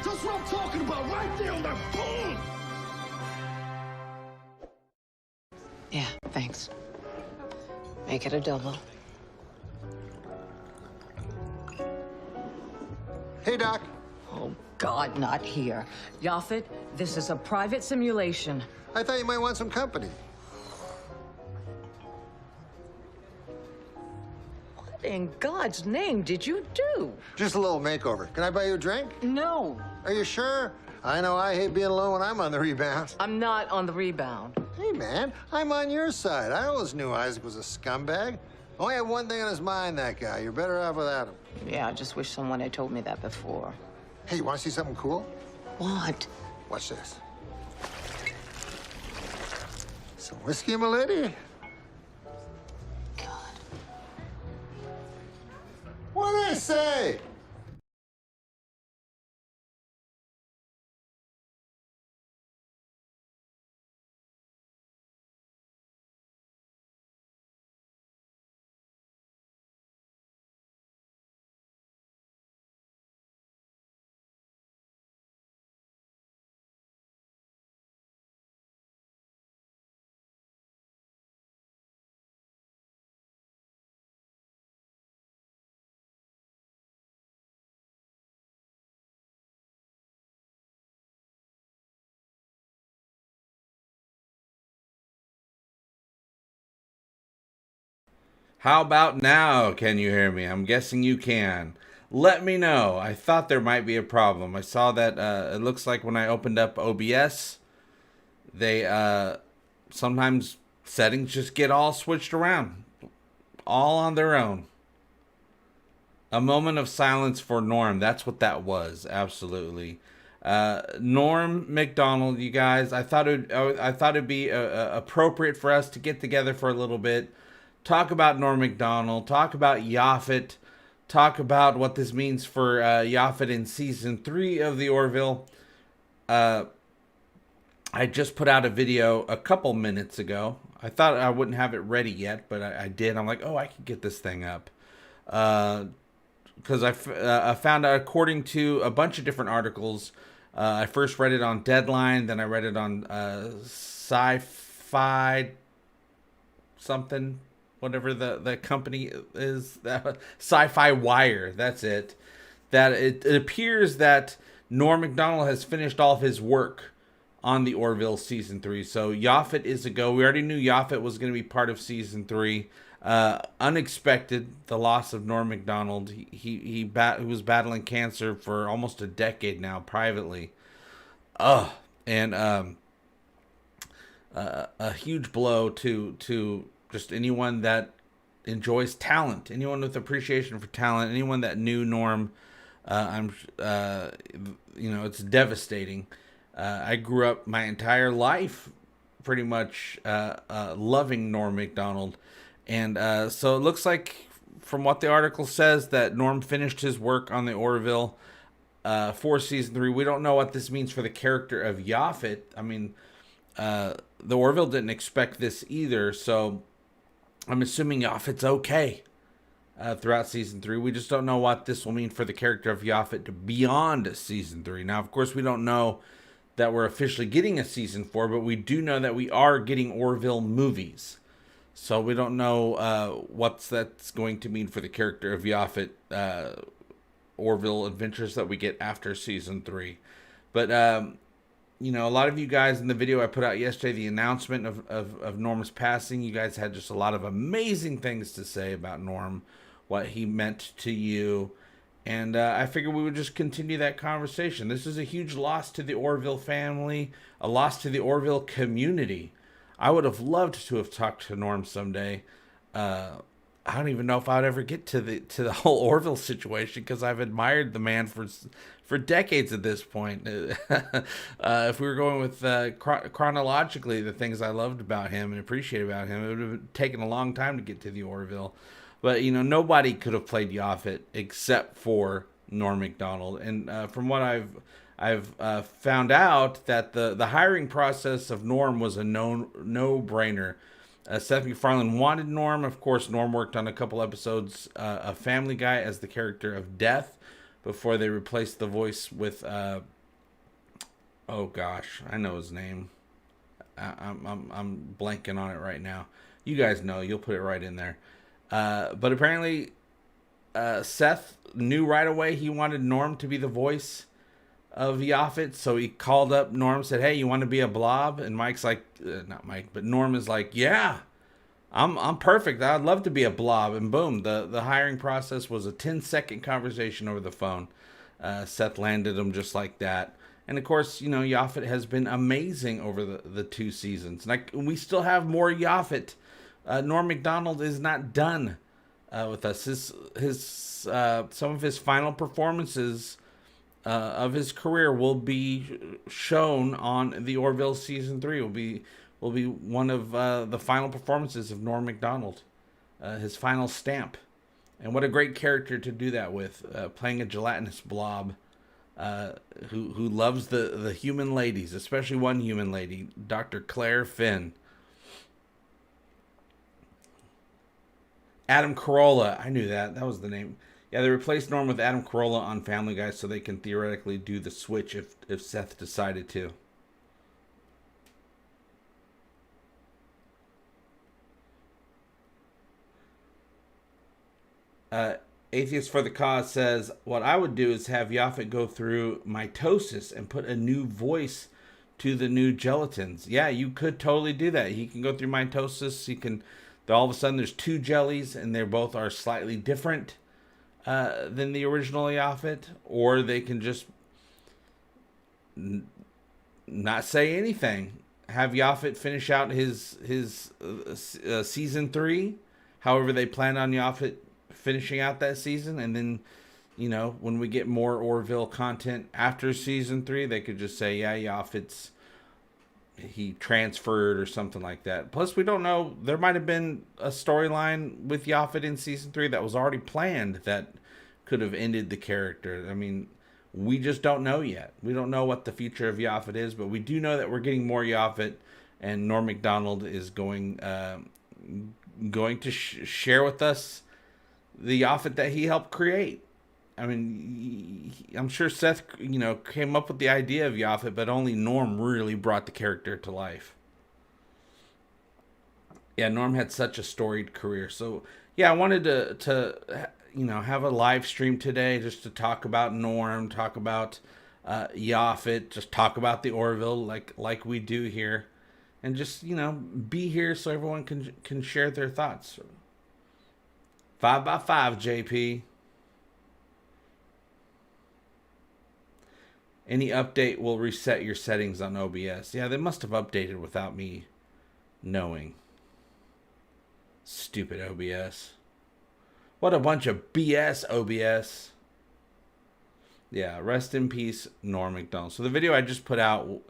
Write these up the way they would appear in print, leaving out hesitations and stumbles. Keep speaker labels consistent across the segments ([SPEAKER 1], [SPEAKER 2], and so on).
[SPEAKER 1] That's what I'm talking about, right there on that boom!
[SPEAKER 2] Yeah, thanks. Make it a double.
[SPEAKER 3] Hey, Doc.
[SPEAKER 2] Oh, God, not here. Yaphit, this is a private simulation.
[SPEAKER 3] I thought you might want some company.
[SPEAKER 2] What in God's name did you do?
[SPEAKER 3] Just a little makeover. Can I buy you a drink?
[SPEAKER 2] No.
[SPEAKER 3] Are you sure? I know I hate being alone when I'm on the rebound.
[SPEAKER 2] I'm not on the rebound.
[SPEAKER 3] Hey, man, I'm on your side. I always knew Isaac was a scumbag. Only had one thing on his mind, that guy. You're better off without him.
[SPEAKER 2] Yeah, I just wish someone had told me that before.
[SPEAKER 3] Hey, you want to see something cool?
[SPEAKER 2] What?
[SPEAKER 3] Watch this. Some whiskey, my lady.
[SPEAKER 2] God.
[SPEAKER 3] say?
[SPEAKER 4] How about now? Can you hear me? I'm guessing you can. Let me know. I thought there might be a problem. I saw that it looks like when I opened up OBS, they sometimes settings just get all switched around, all on their own. A moment of silence for Norm. That's what that was. Absolutely. Norm Macdonald, you guys. I thought it'd be appropriate for us to get together for a little bit, talk about Norm Macdonald, talk about Yaphit, talk about what this means for Yaphit in season 3 of the Orville. I just put out a video a couple minutes ago. I thought I wouldn't have it ready yet, but I did. I'm like, oh, I can get this thing up. Because I found out, according to a bunch of different articles, I first read it on Deadline, then I read it on Sci-Fi something, whatever the company is, Sci-Fi Wire, that's it, that it appears that Norm Macdonald has finished all of his work on the Orville season 3. So Yaphit is a go. We already knew Yaphit was going to be part of season 3. Unexpected, the loss of Norm Macdonald. He was battling cancer for almost a decade now, privately. And a huge blow to just anyone that enjoys talent, anyone with appreciation for talent, anyone that knew Norm. It's devastating. I grew up my entire life pretty much loving Norm Macdonald. And so it looks like, from what the article says, that Norm finished his work on the Orville for season 3. We don't know what this means for the character of Yaphit. I mean, the Orville didn't expect this either, so I'm assuming Yaphit's okay throughout season 3. We just don't know what this will mean for the character of Yaphit beyond season 3. Now, of course, we don't know that we're officially getting a season 4, but we do know that we are getting Orville movies. So we don't know what that's going to mean for the character of Yaphit, Orville adventures that we get after season 3. But, a lot of you guys in the video I put out yesterday, the announcement of Norm's passing, you guys had just a lot of amazing things to say about Norm, what he meant to you. And I figured we would just continue that conversation. This is a huge loss to the Orville family, a loss to the Orville community. I would have loved to have talked to Norm someday. I don't even know if I'd ever get to the whole Orville situation, because I've admired the man for decades at this point. If we were going with chronologically the things I loved about him and appreciated about him, it would have taken a long time to get to the Orville. But nobody could have played Yaphit except for Norm Macdonald. And from what I've found out, that the hiring process of Norm was a no-brainer. Seth MacFarlane wanted Norm. Of course, Norm worked on a couple episodes of Family Guy as the character of Death before they replaced the voice with, oh gosh, I know his name. I'm blanking on it right now. You guys know. You'll put it right in there. But apparently, Seth knew right away he wanted Norm to be the voice of Yaphit, so he called up Norm, said, "Hey, you want to be a blob?" And Mike's like, not Mike, but Norm is like, "Yeah, I'm perfect. I'd love to be a blob." And boom, the hiring process was a 10-second conversation over the phone. Seth landed him just like that. And of course, Yaphit has been amazing over the 2 seasons. Like, we still have more Yaphit. Norm Macdonald is not done with us. His some of his final performances of his career will be shown on the Orville season 3. Will be one of the final performances of Norm Macdonald, his final stamp And what a great character to do that with, playing a gelatinous blob who loves the human ladies, especially one human lady, Dr. Claire Finn. Adam Carolla, I knew that. That was the name. Yeah, they replaced Norm with Adam Carolla on Family Guy so they can theoretically do the switch if Seth decided to. Atheist for the Cause says, what I would do is have Yaphit go through mitosis and put a new voice to the new gelatins. Yeah, you could totally do that. He can go through mitosis. He can, all of a sudden there's two jellies and they both are slightly different than the original Yaphit. Or they can just not say anything. Have Yaphit finish out his season 3. However they plan on Yaphit finishing out that season, and then, you know, when we get more Orville content after season 3, they could just say, yeah, Yaphit's, he transferred or something like that. Plus, we don't know, there might have been a storyline with Yaphit in season 3 that was already planned that could have ended the character. I mean, we just don't know yet. We don't know what the future of Yaphit is, but we do know that we're getting more Yaphit, and Norm Macdonald is going to share with us the Yaphit that he helped create. I mean, I'm sure Seth, you know, came up with the idea of Yaphit, but only Norm really brought the character to life. Yeah, Norm had such a storied career. So, yeah, I wanted to you know, have a live stream today just to talk about Norm, talk about Yaphit, just talk about the Orville like we do here, and just, you know, be here so everyone can share their thoughts. 5x5, JP. Any update will reset your settings on OBS. Yeah, they must have updated without me knowing. Stupid OBS. What a bunch of BS, OBS. Yeah, rest in peace, Norm Macdonald. So the video I just put out,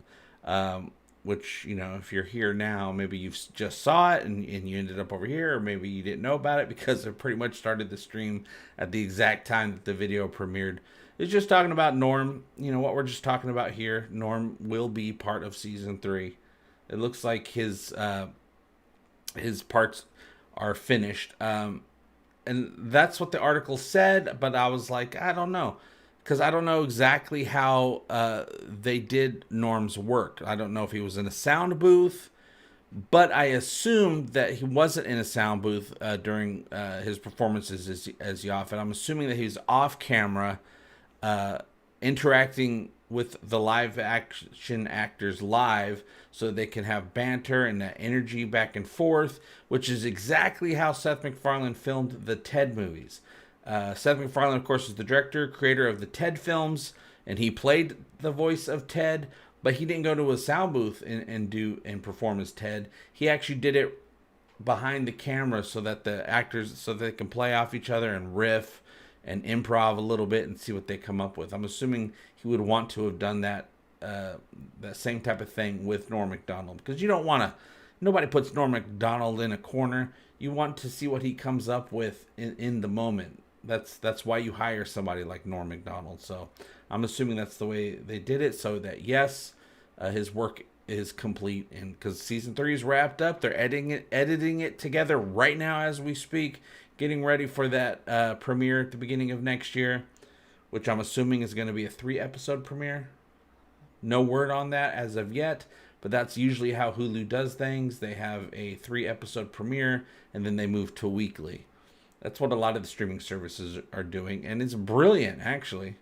[SPEAKER 4] which, you know, if you're here now, maybe you just saw it and you ended up over here, or maybe you didn't know about it because I pretty much started the stream at the exact time that the video premiered. It's just talking about Norm, you know, what we're just talking about here. Norm will be part of season 3. It looks like his parts are finished. And that's what the article said, but I was like, I don't know. Because I don't know exactly how they did Norm's work. I don't know if he was in a sound booth, but I assumed that he wasn't in a sound booth during his performances as Yaphit. I'm assuming that he was off camera, interacting with the live action actors live so they can have banter and that energy back and forth, which is exactly how Seth MacFarlane filmed the Ted movies. Seth MacFarlane, of course, is the director, creator of the Ted films, and he played the voice of Ted, but he didn't go to a sound booth and perform as Ted. He actually did it behind the camera so that the actors, so they can play off each other and riff and improv a little bit and see what they come up with. I'm assuming he would want to have done that same type of thing with Norm Macdonald, because you don't want to, nobody puts Norm Macdonald in a corner. You want to see what he comes up with in the moment. That's why you hire somebody like Norm Macdonald. So I'm assuming that's the way they did it, so that yes, his work is complete, and because season 3 is wrapped up, they're editing it together right now as we speak, getting ready for that premiere at the beginning of next year, which I'm assuming is going to be a 3-episode premiere. No word on that as of yet, but that's usually how Hulu does things. They have a 3-episode premiere and then they move to weekly. That's what a lot of the streaming services are doing, and it's brilliant, actually,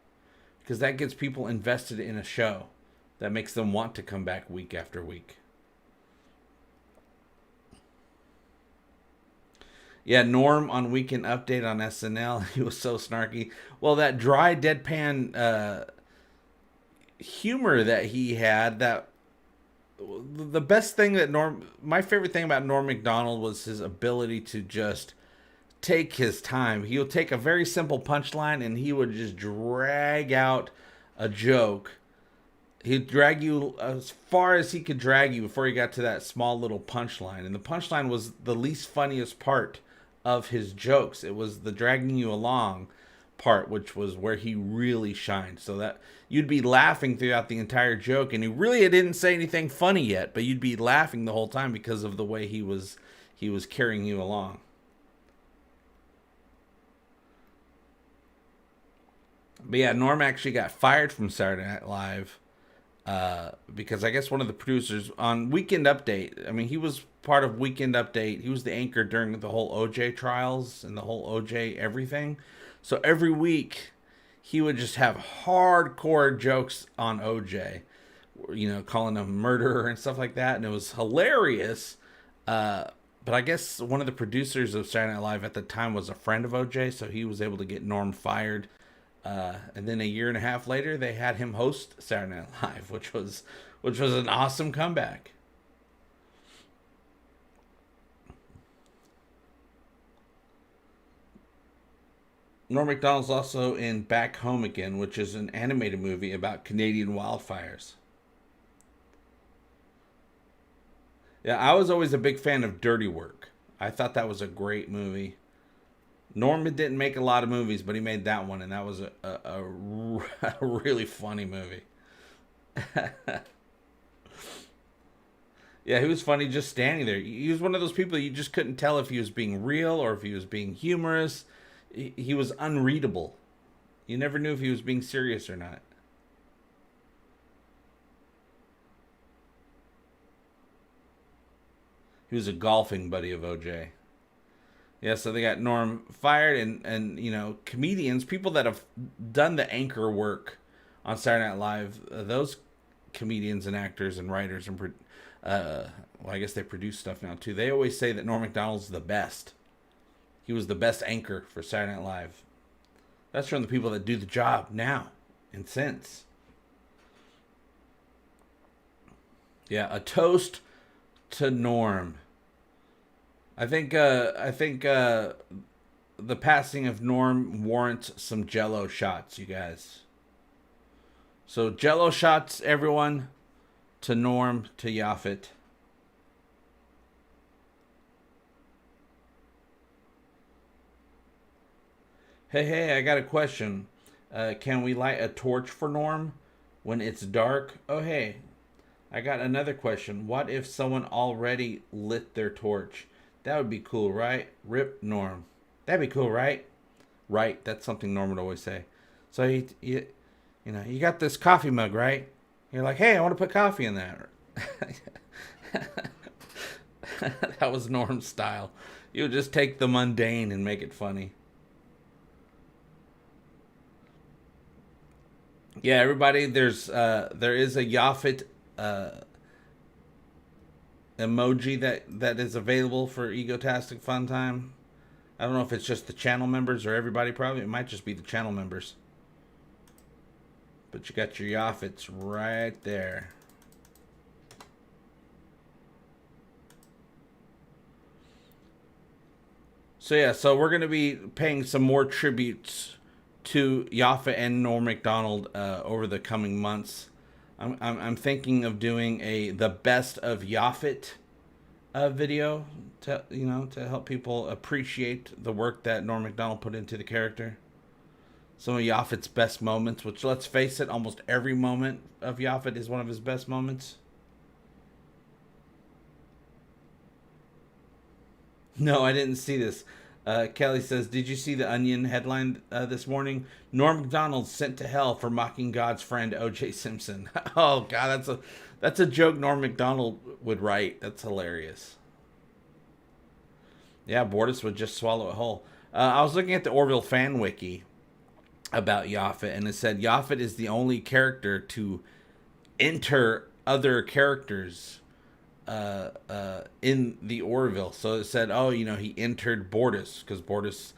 [SPEAKER 4] because that gets people invested in a show. That makes them want to come back week after week. Yeah, Norm on Weekend Update on SNL, he was so snarky. Well, that dry, deadpan humor that he had, that the best thing that my favorite thing about Norm Macdonald was his ability to just take his time. He'll take a very simple punchline and he would just drag out a joke. He'd drag you as far as he could drag you before he got to that small little punchline. And the punchline was the least funniest part of his jokes. It was the dragging you along part, which was where he really shined. So that you'd be laughing throughout the entire joke, and he really didn't say anything funny yet, but you'd be laughing the whole time because of the way he was carrying you along. But yeah, Norm actually got fired from Saturday Night Live because I guess one of the producers on Weekend Update, I mean, he was part of Weekend Update. He was the anchor during the whole OJ trials and the whole OJ everything. So every week he would just have hardcore jokes on OJ, you know, calling him a murderer and stuff like that. And it was hilarious. But I guess one of the producers of Saturday Night Live at the time was a friend of OJ, so he was able to get Norm fired. And then a year and a half later, they had him host Saturday Night Live, which was an awesome comeback. Norm Macdonald's also in Back Home Again, which is an animated movie about Canadian wildfires. Yeah, I was always a big fan of Dirty Work. I thought that was a great movie. Norman didn't make a lot of movies, but he made that one, and that was a really funny movie. Yeah, he was funny just standing there. He was one of those people you just couldn't tell if he was being real or if he was being humorous. He was unreadable. You never knew if he was being serious or not. He was a golfing buddy of OJ. Yeah, so they got Norm fired, and you know, comedians, people that have done the anchor work on Saturday Night Live, those comedians and actors and writers and well, I guess they produce stuff now too. They always say that Norm Macdonald's the best. He was the best anchor for Saturday Night Live. That's from the people that do the job now and since. Yeah, a toast to Norm. I think the passing of Norm warrants some Jello shots, you guys. So Jello shots, everyone, to Norm, to Yaphit. Hey, I got a question. Can we light a torch for Norm when it's dark? Oh, hey, I got another question. What if someone already lit their torch? That would be cool, right? Rip Norm. That'd be cool, right? Right, that's something Norm would always say. So you know, you got this coffee mug, right? You're like, hey, I want to put coffee in that. That was Norm's style. You would just take the mundane and make it funny. Yeah, everybody, there is a Yaphit emoji that is available for Egotastic FunTime. I don't know if it's just the channel members or everybody. Probably it might just be the channel members. But you got your Yaphits right there. So yeah, so we're gonna be paying some more tributes to Yaphit and Norm Macdonald over the coming months. I'm thinking of doing the best of Yaphit video to help people appreciate the work that Norm Macdonald put into the character. Some of Yaphit's best moments, which, let's face it, almost every moment of Yaphit is one of his best moments. No, I didn't see this. Kelly says, did you see the Onion headline this morning? Norm Macdonald sent to hell for mocking God's friend O.J. Simpson. Oh, God, that's a joke Norm Macdonald would write. That's hilarious. Yeah, Bortus would just swallow it whole. I was looking at the Orville fan wiki about Yaphit, and it said Yaphit is the only character to enter other characters in the Orville. So it said, oh, he entered Bortus because Bortus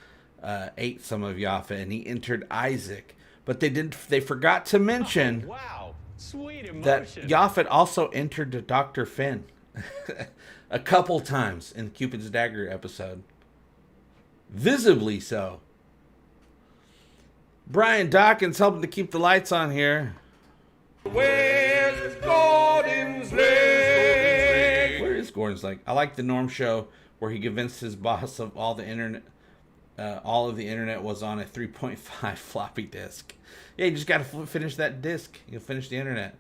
[SPEAKER 4] ate some of Yaphit, and he entered Isaac. But they forgot to mention
[SPEAKER 5] wow, sweet emotion,
[SPEAKER 4] that Yaphit also entered Dr. Finn a couple times in Cupid's Dagger episode. Visibly so. Brian Dawkins helping to keep the lights on here. Where's Gordon's Lake? Where is Gordon's Lake? I like the Norm Show where he convinced his boss of all of the internet was on a 3.5 floppy disk. Yeah, you just got to finish that disk. You'll finish the internet.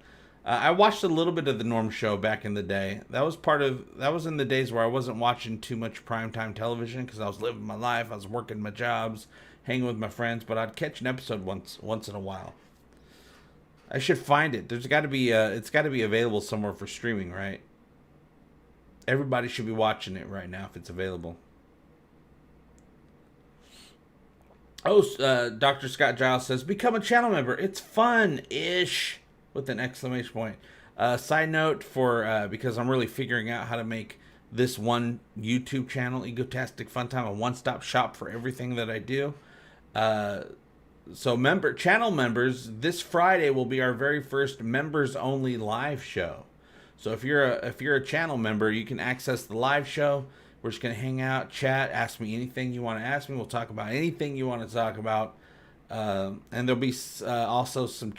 [SPEAKER 4] I watched a little bit of the Norm Show back in the day. That was in the days where I wasn't watching too much primetime television because I was living my life. I was working my jobs, hanging with my friends, but I'd catch an episode once in a while. I should find it. There's got to be it's got to be available somewhere for streaming, right? Everybody should be watching it right now if it's available. Oh, Dr. Scott Giles says, become a channel member. It's fun-ish, with an exclamation point. Side note for, because I'm really figuring out how to make this one YouTube channel, Egotastic FunTime, a one-stop shop for everything that I do. So channel members, this Friday will be our very first members-only live show. So if you're a channel member, you can access the live show. We're just going to hang out, chat, ask me anything you want to ask me. We'll talk about anything you want to talk about. And there'll be also some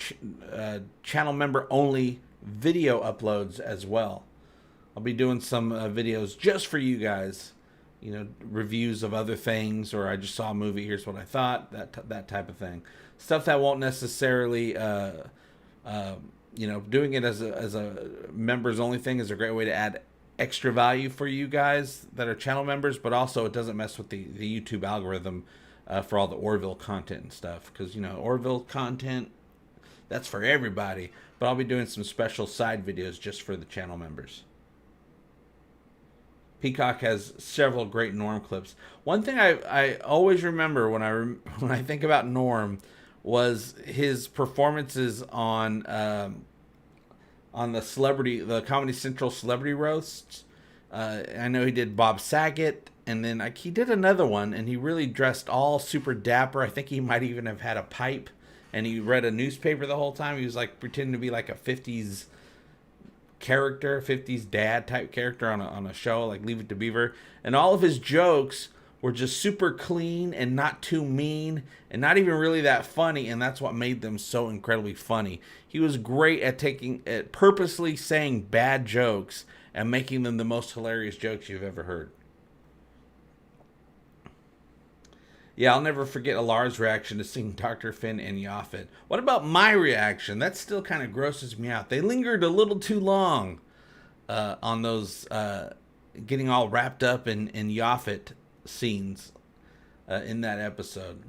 [SPEAKER 4] channel member only video uploads as well. I'll be doing some videos just for you guys. You know, reviews of other things, or I just saw a movie, here's what I thought, that type of thing. Stuff that won't necessarily, you know, doing it as a members only thing is a great way to add extra value for you guys that are channel members, but also it doesn't mess with the YouTube algorithm for all the Orville content and stuff, because, you know, Orville content, that's for everybody, but I'll be doing some special side videos just for the channel members. Peacock has several great Norm clips. One thing I always remember when I think about Norm was his performances on the Comedy Central celebrity roasts. I know he did Bob Saget, and then he did another one, and he really dressed all super dapper. I think he might even have had a pipe, and he read a newspaper the whole time. He was like pretending to be like a 50s character, 50s dad type character on a show like Leave It to Beaver, and all of his jokes were just super clean and not too mean and not even really that funny, and that's what made them so incredibly funny. He was great at purposely saying bad jokes and making them the most hilarious jokes you've ever heard. Yeah, I'll never forget Alar's reaction to seeing Dr. Finn and Yaphit. What about my reaction? That still kind of grosses me out. They lingered a little too long on those getting all wrapped up in Yaphit scenes in that episode.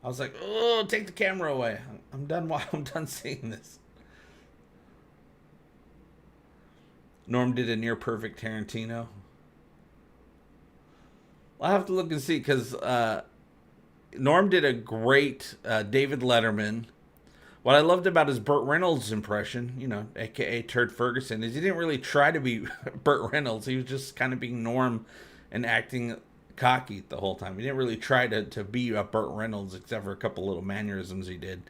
[SPEAKER 4] I was like, oh, take the camera away. I'm done seeing this. Norm did a near perfect Tarantino. I'll have to look and see, because Norm did a great David Letterman. What I loved about his Burt Reynolds impression, you know, aka Turd Ferguson, is he didn't really try to be Burt Reynolds. He was just kind of being Norm and acting cocky the whole time. He didn't really try to be a Burt Reynolds, except for a couple little mannerisms he did.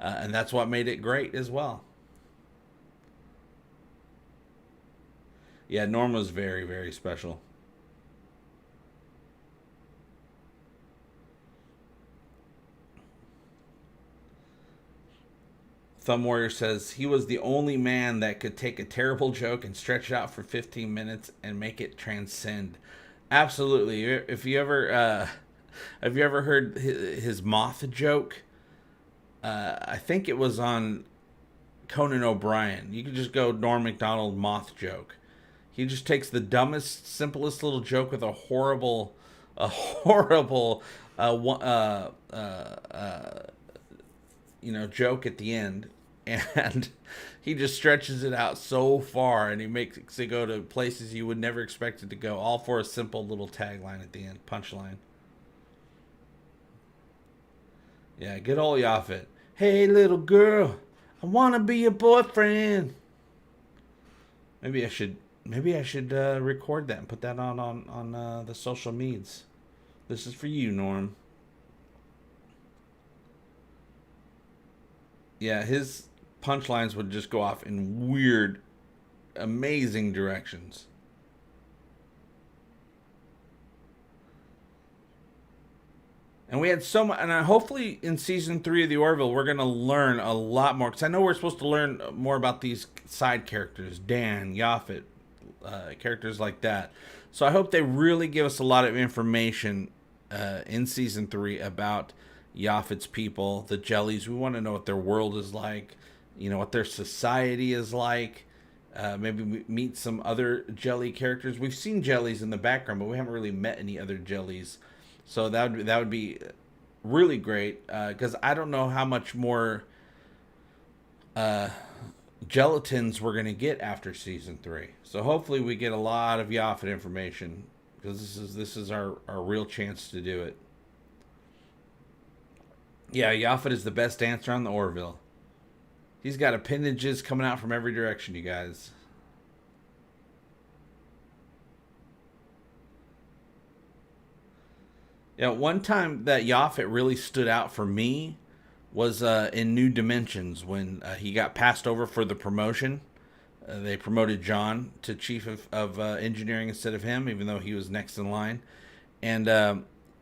[SPEAKER 4] And that's what made it great as well. Yeah, Norm was very, very special. Thumb Warrior says he was the only man that could take a terrible joke and stretch it out for 15 minutes and make it transcend. Absolutely. If you ever have you ever heard his moth joke? I think it was on Conan O'Brien. You can just go Norm Macdonald moth joke. He just takes the dumbest, simplest little joke with a horrible you know, joke at the end, and he just stretches it out so far, and he makes it go to places you would never expect it to go, all for a simple little tagline at the end, punchline. Yeah, good old Yaphit. Hey, little girl, I want to be your boyfriend. Maybe I should record that and put that on the social medias. This is for you, Norm. Yeah, his punchlines would just go off in weird, amazing directions. And we had so much, and hopefully in season 3 of the Orville, we're going to learn a lot more. Because I know we're supposed to learn more about these side characters, Dan, Yaphit, characters like that. So I hope they really give us a lot of information in season 3 about Yaphit's people, the jellies. We want to know what their world is like, you know, what their society is like. Maybe we meet some other jelly characters. We've seen jellies in the background, but we haven't really met any other jellies. So that would be really great, because I don't know how much more gelatins we're going to get after season 3. So hopefully we get a lot of Yaphit information, because this is our real chance to do it. Yeah, Yaphit is the best dancer on the Orville. He's got appendages coming out from every direction, you guys. Yeah, one time that Yaphit really stood out for me was in New Dimensions, when he got passed over for the promotion. They promoted John to chief of engineering instead of him, even though he was next in line. And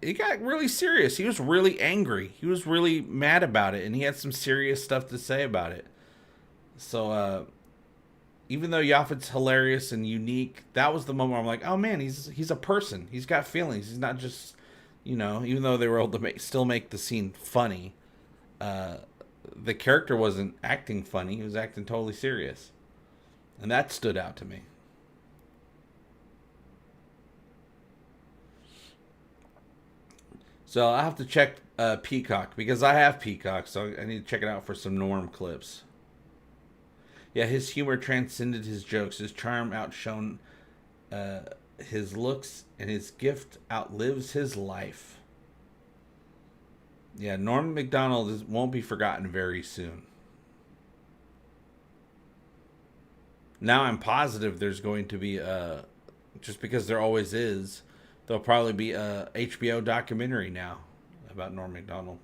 [SPEAKER 4] it got really serious. He was really angry. He was really mad about it, and he had some serious stuff to say about it. So even though Yaphit's hilarious and unique, that was the moment where I'm like, oh man, he's a person. He's got feelings. He's not just, you know, even though they were able to still make the scene funny, the character wasn't acting funny. He was acting totally serious. And that stood out to me. So I have to check Peacock, because I have Peacock, so I need to check it out for some Norm clips. Yeah, his humor transcended his jokes. His charm outshone his looks, and his gift outlives his life. Yeah, Norm Macdonald won't be forgotten very soon. Now I'm positive there's going to be just because there always is, there'll probably be a HBO documentary now about Norm Macdonald.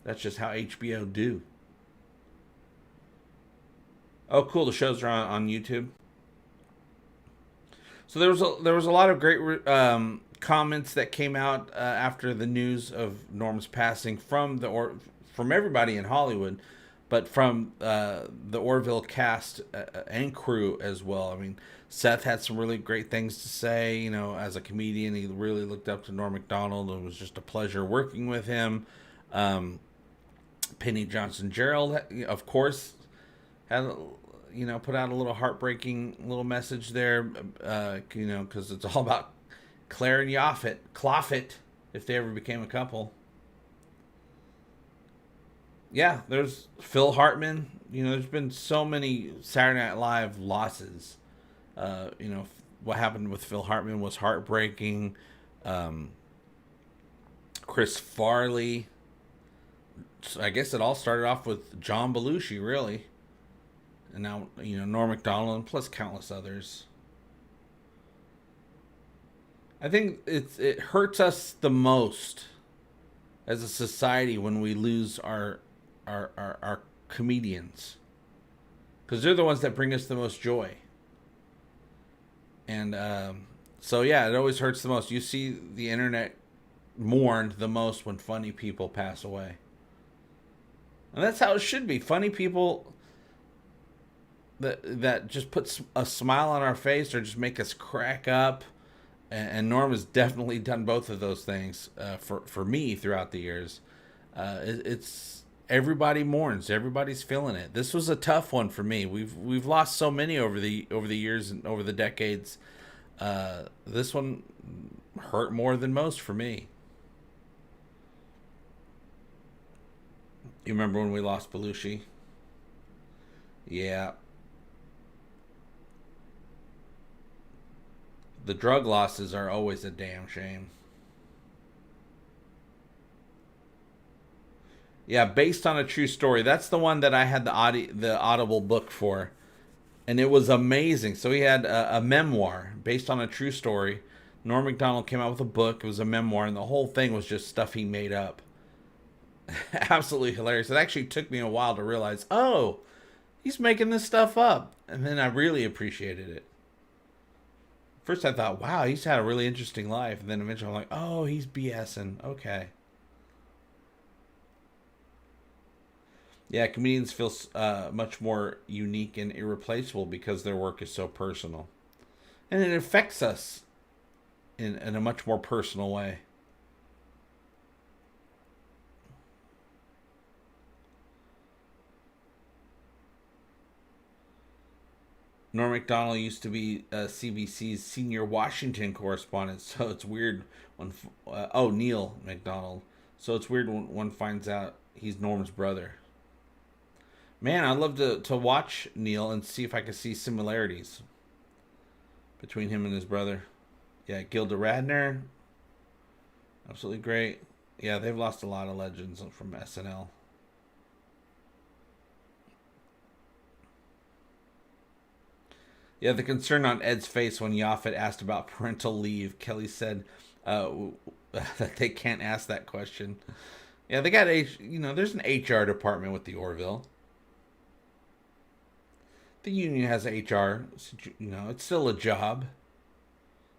[SPEAKER 4] That's just how HBO do. Oh, cool! The shows are on YouTube. So there was a lot of great comments that came out after the news of Norm's passing from everybody in Hollywood, but from the Orville cast and crew as well. I mean, Seth had some really great things to say. You know, as a comedian, he really looked up to Norm Macdonald. It was just a pleasure working with him. Penny Johnson-Gerald, of course, had, you know, put out a little heartbreaking little message there, you know, because it's all about Claire and Yaphit, Clofit, if they ever became a couple. Yeah, there's Phil Hartman. You know, there's been so many Saturday Night Live losses. You know, what happened with Phil Hartman was heartbreaking. Chris Farley. So I guess it all started off with John Belushi, really. And now, you know, Norm Macdonald, and plus countless others. I think it hurts us the most as a society when we lose our comedians, because they're the ones that bring us the most joy. And so yeah, it always hurts the most. You see the internet mourned the most when funny people pass away, and that's how it should be. Funny people that just puts a smile on our face or just make us crack up. And Norm has definitely done both of those things for me throughout the years. It's everybody mourns, everybody's feeling it. This was a tough one for me. We've lost so many over the years and over the decades. This one hurt more than most for me. You remember when we lost Belushi? Yeah. The drug losses are always a damn shame. Yeah, based on a true story. That's the one that I had the Audible book for. And it was amazing. So he had a memoir based on a true story. Norm Macdonald came out with a book. It was a memoir, and the whole thing was just stuff he made up. Absolutely hilarious. It actually took me a while to realize, oh, he's making this stuff up. And then I really appreciated it. First I thought, wow, he's had a really interesting life. And then eventually I'm like, oh, he's BSing. Okay. Yeah, comedians feel much more unique and irreplaceable because their work is so personal. And it affects us in a much more personal way. Norm Macdonald used to be CBC's senior Washington correspondent, so it's weird when Neil Macdonald. So it's weird when one finds out he's Norm's brother. Man, I'd love to watch Neil and see if I could see similarities between him and his brother. Yeah, Gilda Radner, absolutely great. Yeah, they've lost a lot of legends from SNL. Yeah, the concern on Ed's face when Yaphit asked about parental leave. Kelly said that they can't ask that question. Yeah, they got there's an HR department with the Orville. The union has HR. It's still a job.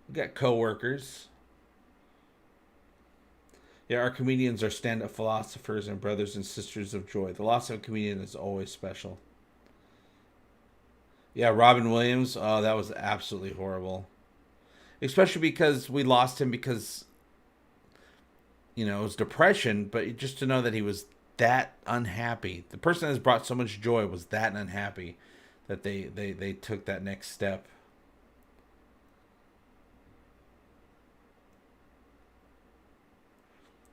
[SPEAKER 4] We got coworkers. Yeah, our comedians are stand-up philosophers and brothers and sisters of joy. The loss of a comedian is always special. Yeah, Robin Williams. Oh, that was absolutely horrible. Especially because we lost him because, it was depression. But just to know that he was that unhappy. The person that has brought so much joy was that unhappy that they took that next step.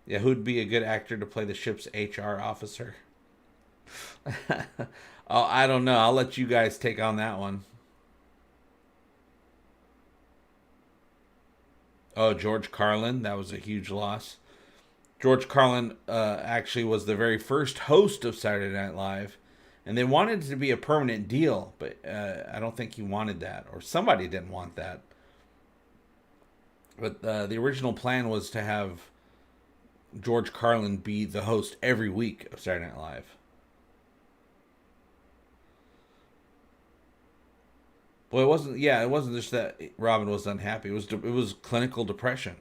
[SPEAKER 4] Yeah, who'd be a good actor to play the ship's HR officer? Oh, I don't know. I'll let you guys take on that one. Oh, George Carlin. That was a huge loss. George Carlin actually was the very first host of Saturday Night Live. And they wanted it to be a permanent deal. But I don't think he wanted that. Or somebody didn't want that. But the original plan was to have George Carlin be the host every week of Saturday Night Live. Well, it wasn't just that Robin was unhappy. It was clinical depression.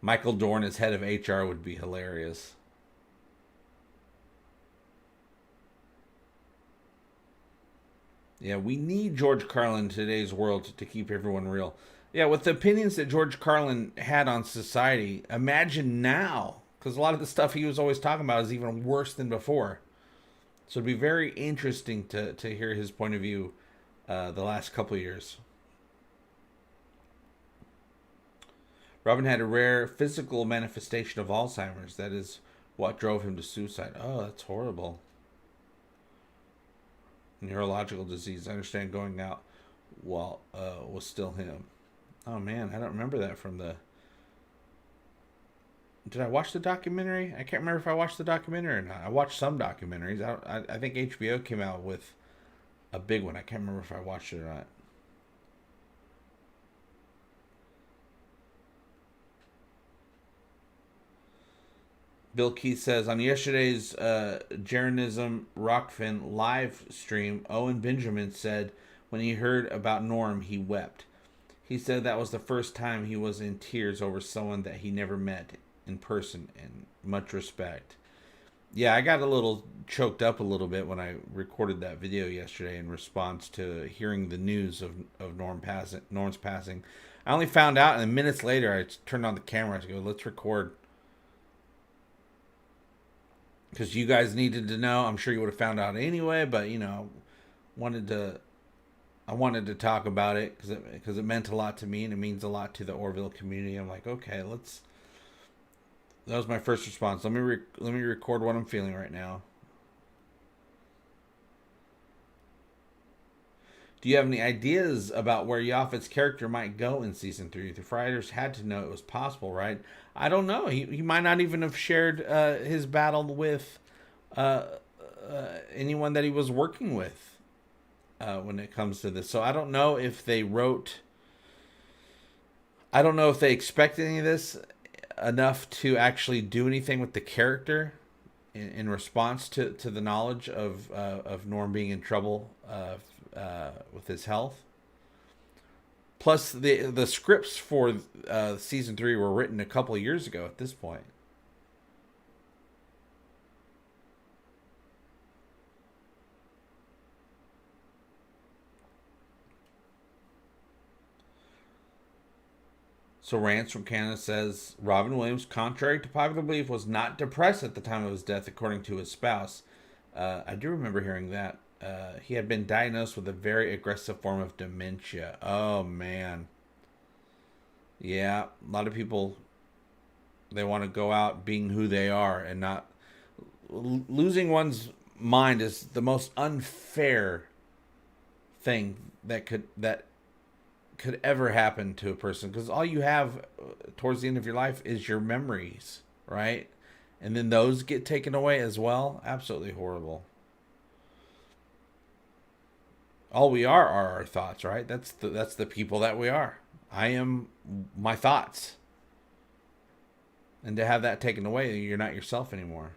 [SPEAKER 4] Michael Dorn as head of HR would be hilarious. Yeah, we need George Carlin in today's world to keep everyone real. Yeah, with the opinions that George Carlin had on society, imagine now. Because a lot of the stuff he was always talking about is even worse than before. So it'd be very interesting to hear his point of view the last couple of years. Robin had a rare physical manifestation of Alzheimer's. That is what drove him to suicide. Oh, that's horrible. Neurological disease. I understand going out while was still him. Oh man, I don't remember that from the... Did I watch the documentary? I can't remember if I watched the documentary or not. I watched some documentaries. I think HBO came out with a big one. I can't remember if I watched it or not. Bill Keith says, on yesterday's Jeranism Rockfin live stream, Owen Benjamin said when he heard about Norm, he wept. He said that was the first time he was in tears over someone that he never met in person, and much respect. Yeah, I got a little choked up a little bit when I recorded that video yesterday in response to hearing the news of Norm's passing. I only found out, and minutes later I turned on the camera to go, let's record. Because you guys needed to know. I'm sure you would have found out anyway, but I wanted to talk about it because it meant a lot to me, and it means a lot to the Orville community. I'm like, okay, that was my first response. Let me record what I'm feeling right now. Do you have any ideas about where Yaphit's character might go in season 3? The writers had to know it was possible, right? I don't know. He might not even have shared his battle with anyone that he was working with when it comes to this. So I don't know if they wrote... I don't know if they expected any of this enough to actually do anything with the character in response to the knowledge of Norm being in trouble with his health. Plus, the scripts for season 3 were written a couple of years ago at this point. So Rance from Canada says Robin Williams, contrary to popular belief, was not depressed at the time of his death, according to his spouse. I do remember hearing that. He had been diagnosed with a very aggressive form of dementia. Oh, man. Yeah, a lot of people, they want to go out being who they are and not... Losing one's mind is the most unfair thing that could ever happen to a person, because all you have towards the end of your life is your memories, right? And then those get taken away as well. Absolutely horrible. All we are our thoughts, right? That's the people that we are. I am my thoughts. And to have that taken away, you're not yourself anymore.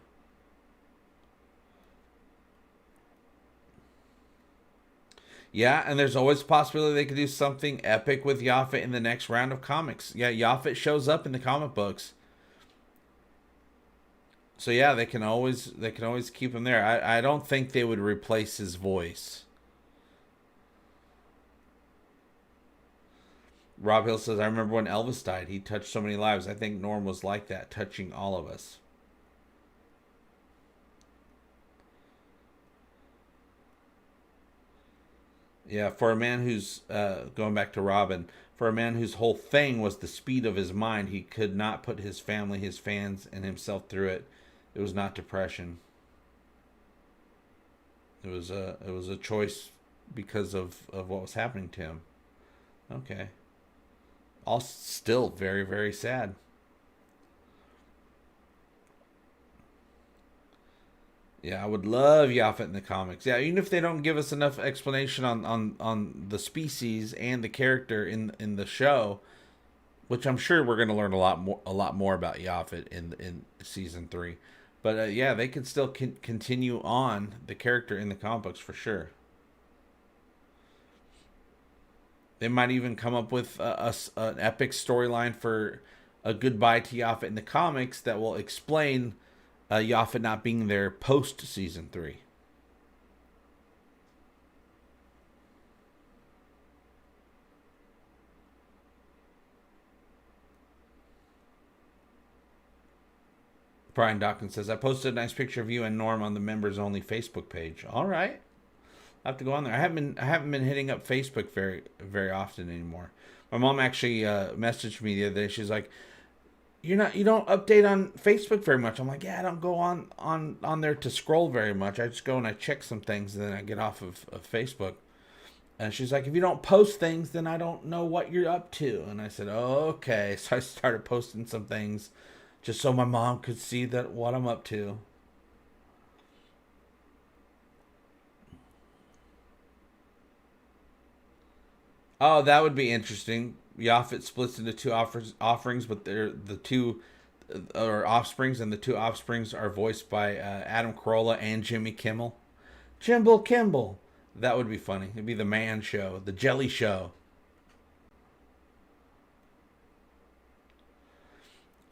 [SPEAKER 4] Yeah, and there's always a possibility they could do something epic with Yaphit in the next round of comics. Yeah, Yaphit shows up in the comic books. So yeah, they can always keep him there. I don't think they would replace his voice. Rob Hill says, I remember when Elvis died. He touched so many lives. I think Norm was like that, touching all of us. Yeah, for a man who's, going back to Robin, for a man whose whole thing was the speed of his mind, he could not put his family, his fans, and himself through it. It was not depression. It was a choice because of what was happening to him. Okay. All still very, very sad. Yeah, I would love Yaphit in the comics. Yeah, even if they don't give us enough explanation on the species and the character in the show, which I'm sure we're going to learn a lot more about Yaphit in season 3. But yeah, they can still continue on the character in the comic books for sure. They might even come up with an epic storyline for a goodbye to Yaphit in the comics that will explain Yaphit not being there post season 3. Brian Dawkins says, I posted a nice picture of you and Norm on the members only Facebook page. All right. I have to go on there. I haven't been hitting up Facebook very, very often anymore. My mom actually messaged me the other day. She's like, you don't update on Facebook very much. I'm like, yeah, I don't go on there to scroll very much. I just go and I check some things and then I get off of Facebook. And she's like, if you don't post things, then I don't know what you're up to. And I said, oh, okay. So I started posting some things just so my mom could see what I'm up to. Oh, that would be interesting. Yaphit splits into two offerings, but they're the two or offsprings, and the two offsprings are voiced by Adam Carolla and Jimmy Kimmel. Jimble Kimball. That would be funny. It'd be the Man Show, the Jelly Show.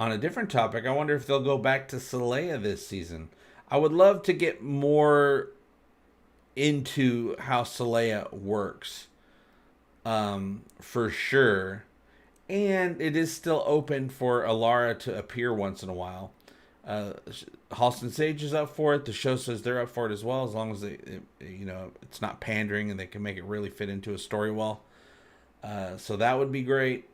[SPEAKER 4] On a different topic, I wonder if they'll go back to Saleya this season. I would love to get more into how Saleya works. For sure. And it is still open for Alara to appear once in a while. Halston Sage is up for it. The show says they're up for it as well, as long as it's not pandering and they can make it really fit into a story well. So that would be great.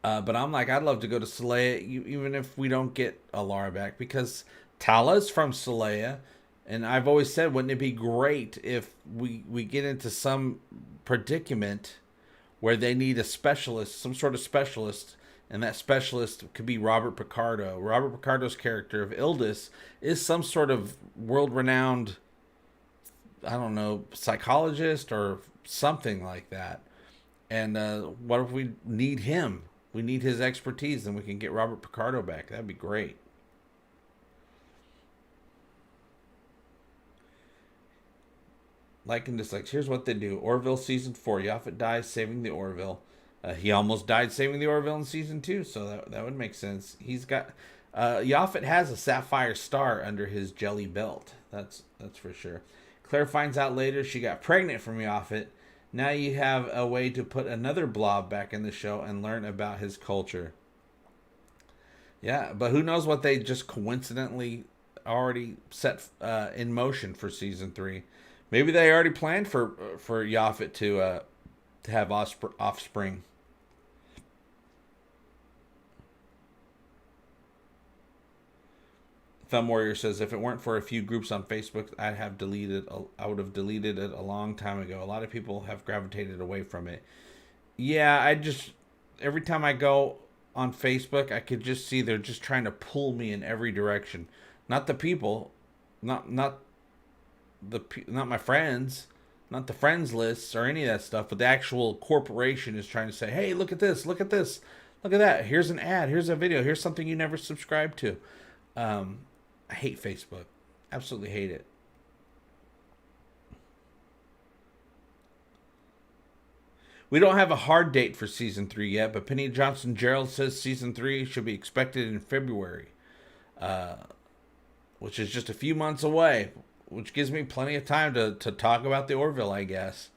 [SPEAKER 4] But I'm like, I'd love to go to Saleya, even if we don't get Alara back, because Tala's from Saleya, and I've always said, wouldn't it be great if we get into some predicament where they need a specialist, some sort of specialist, and that specialist could be Robert Picardo. Robert Picardo's character of Ildis is some sort of world-renowned, I don't know, psychologist or something like that. And what if we need him? We need his expertise, then we can get Robert Picardo back. That'd be great. Like and dislikes. Here's what they do. Orville season 4. Yaphit dies saving the Orville. He almost died saving the Orville in season 2, so that would make sense. He's got Yaphit has a sapphire star under his jelly belt. That's for sure. Claire finds out later she got pregnant from Yaphit. Now you have a way to put another blob back in the show and learn about his culture. Yeah, but who knows what they just coincidentally already set in motion for season 3. Maybe they already planned for Yaphit to have offspring. Thumb Warrior says, if it weren't for a few groups on Facebook, I would have deleted it a long time ago. A lot of people have gravitated away from it. Yeah, every time I go on Facebook, I could just see they're just trying to pull me in every direction. Not the people, not my friends, not the friends lists or any of that stuff, but the actual corporation is trying to say, hey, look at this, look at this, look at that. Here's an ad, here's a video, here's something you never subscribed to. I hate Facebook. Absolutely hate it. We don't have a hard date for season 3 yet, but Penny Johnson Gerald says season 3 should be expected in February, which is just a few months away, which gives me plenty of time to talk about the Orville, I guess.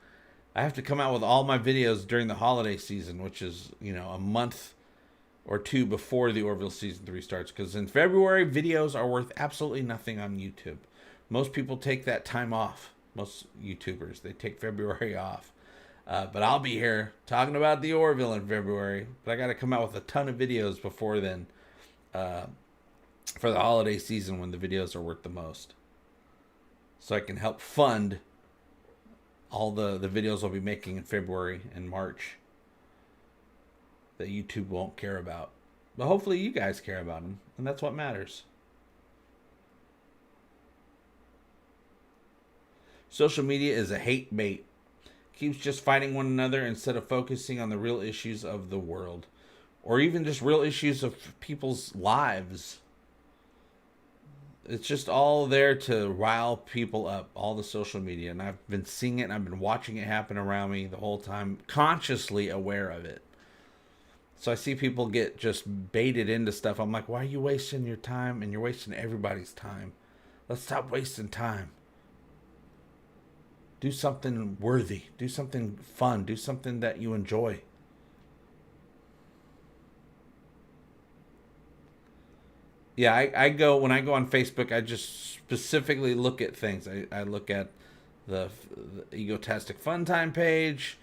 [SPEAKER 4] I have to come out with all my videos during the holiday season, which is, a month or 2 before the Orville season 3 starts, because in February, videos are worth absolutely nothing on YouTube. Most people take that time off. Most YouTubers, they take February off. But I'll be here talking about the Orville in February. But I got to come out with a ton of videos before then for the holiday season when the videos are worth the most. So I can help fund all the videos I'll be making in February and March that YouTube won't care about. But hopefully you guys care about them, and that's what matters. Social media is a hate bait. Keeps just fighting one another instead of focusing on the real issues of the world. Or even just real issues of people's lives. It's just all there to rile people up, all the social media. And I've been seeing it and I've been watching it happen around me the whole time, consciously aware of it. So I see people get just baited into stuff. I'm like, why are you wasting your time? And you're wasting everybody's time. Let's stop wasting time. Do something worthy. Do something fun. Do something that you enjoy. Yeah, when I go on Facebook, I just specifically look at things. I look at the Egotastic FunTime page.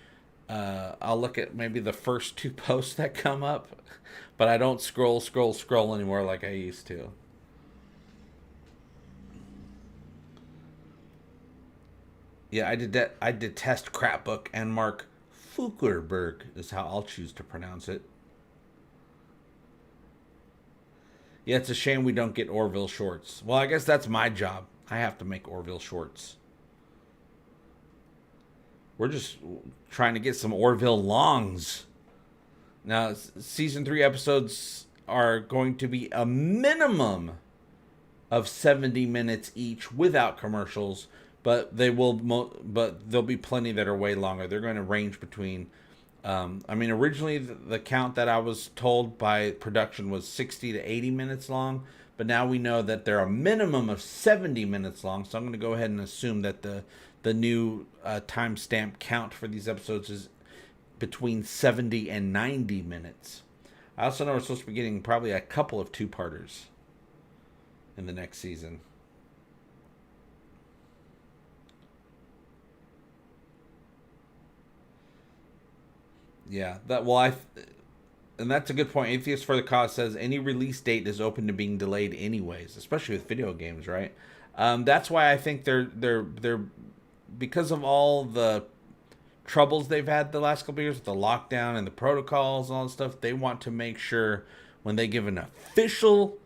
[SPEAKER 4] I'll look at maybe the first 2 posts that come up, but I don't scroll anymore like I used to. Yeah, I detest Crapbook and Mark Zuckerberg is how I'll choose to pronounce it. Yeah, it's a shame we don't get Orville shorts. Well, I guess that's my job. I have to make Orville shorts. We're just trying to get some Orville longs. Now, season 3 episodes are going to be a minimum of 70 minutes each without commercials, but there'll be plenty that are way longer. They're going to range between originally the count that I was told by production was 60 to 80 minutes long, but now we know that they're a minimum of 70 minutes long, so I'm going to go ahead and assume that the new timestamp count for these episodes is between 70 and 90 minutes. I also know we're supposed to be getting probably a couple of 2-parters in the next season. Yeah, and that's a good point. Atheist for the Cause says any release date is open to being delayed anyways, especially with video games, right? That's why I think they're because of all the troubles they've had the last couple of years with the lockdown and the protocols and all that stuff. They want to make sure when they give an official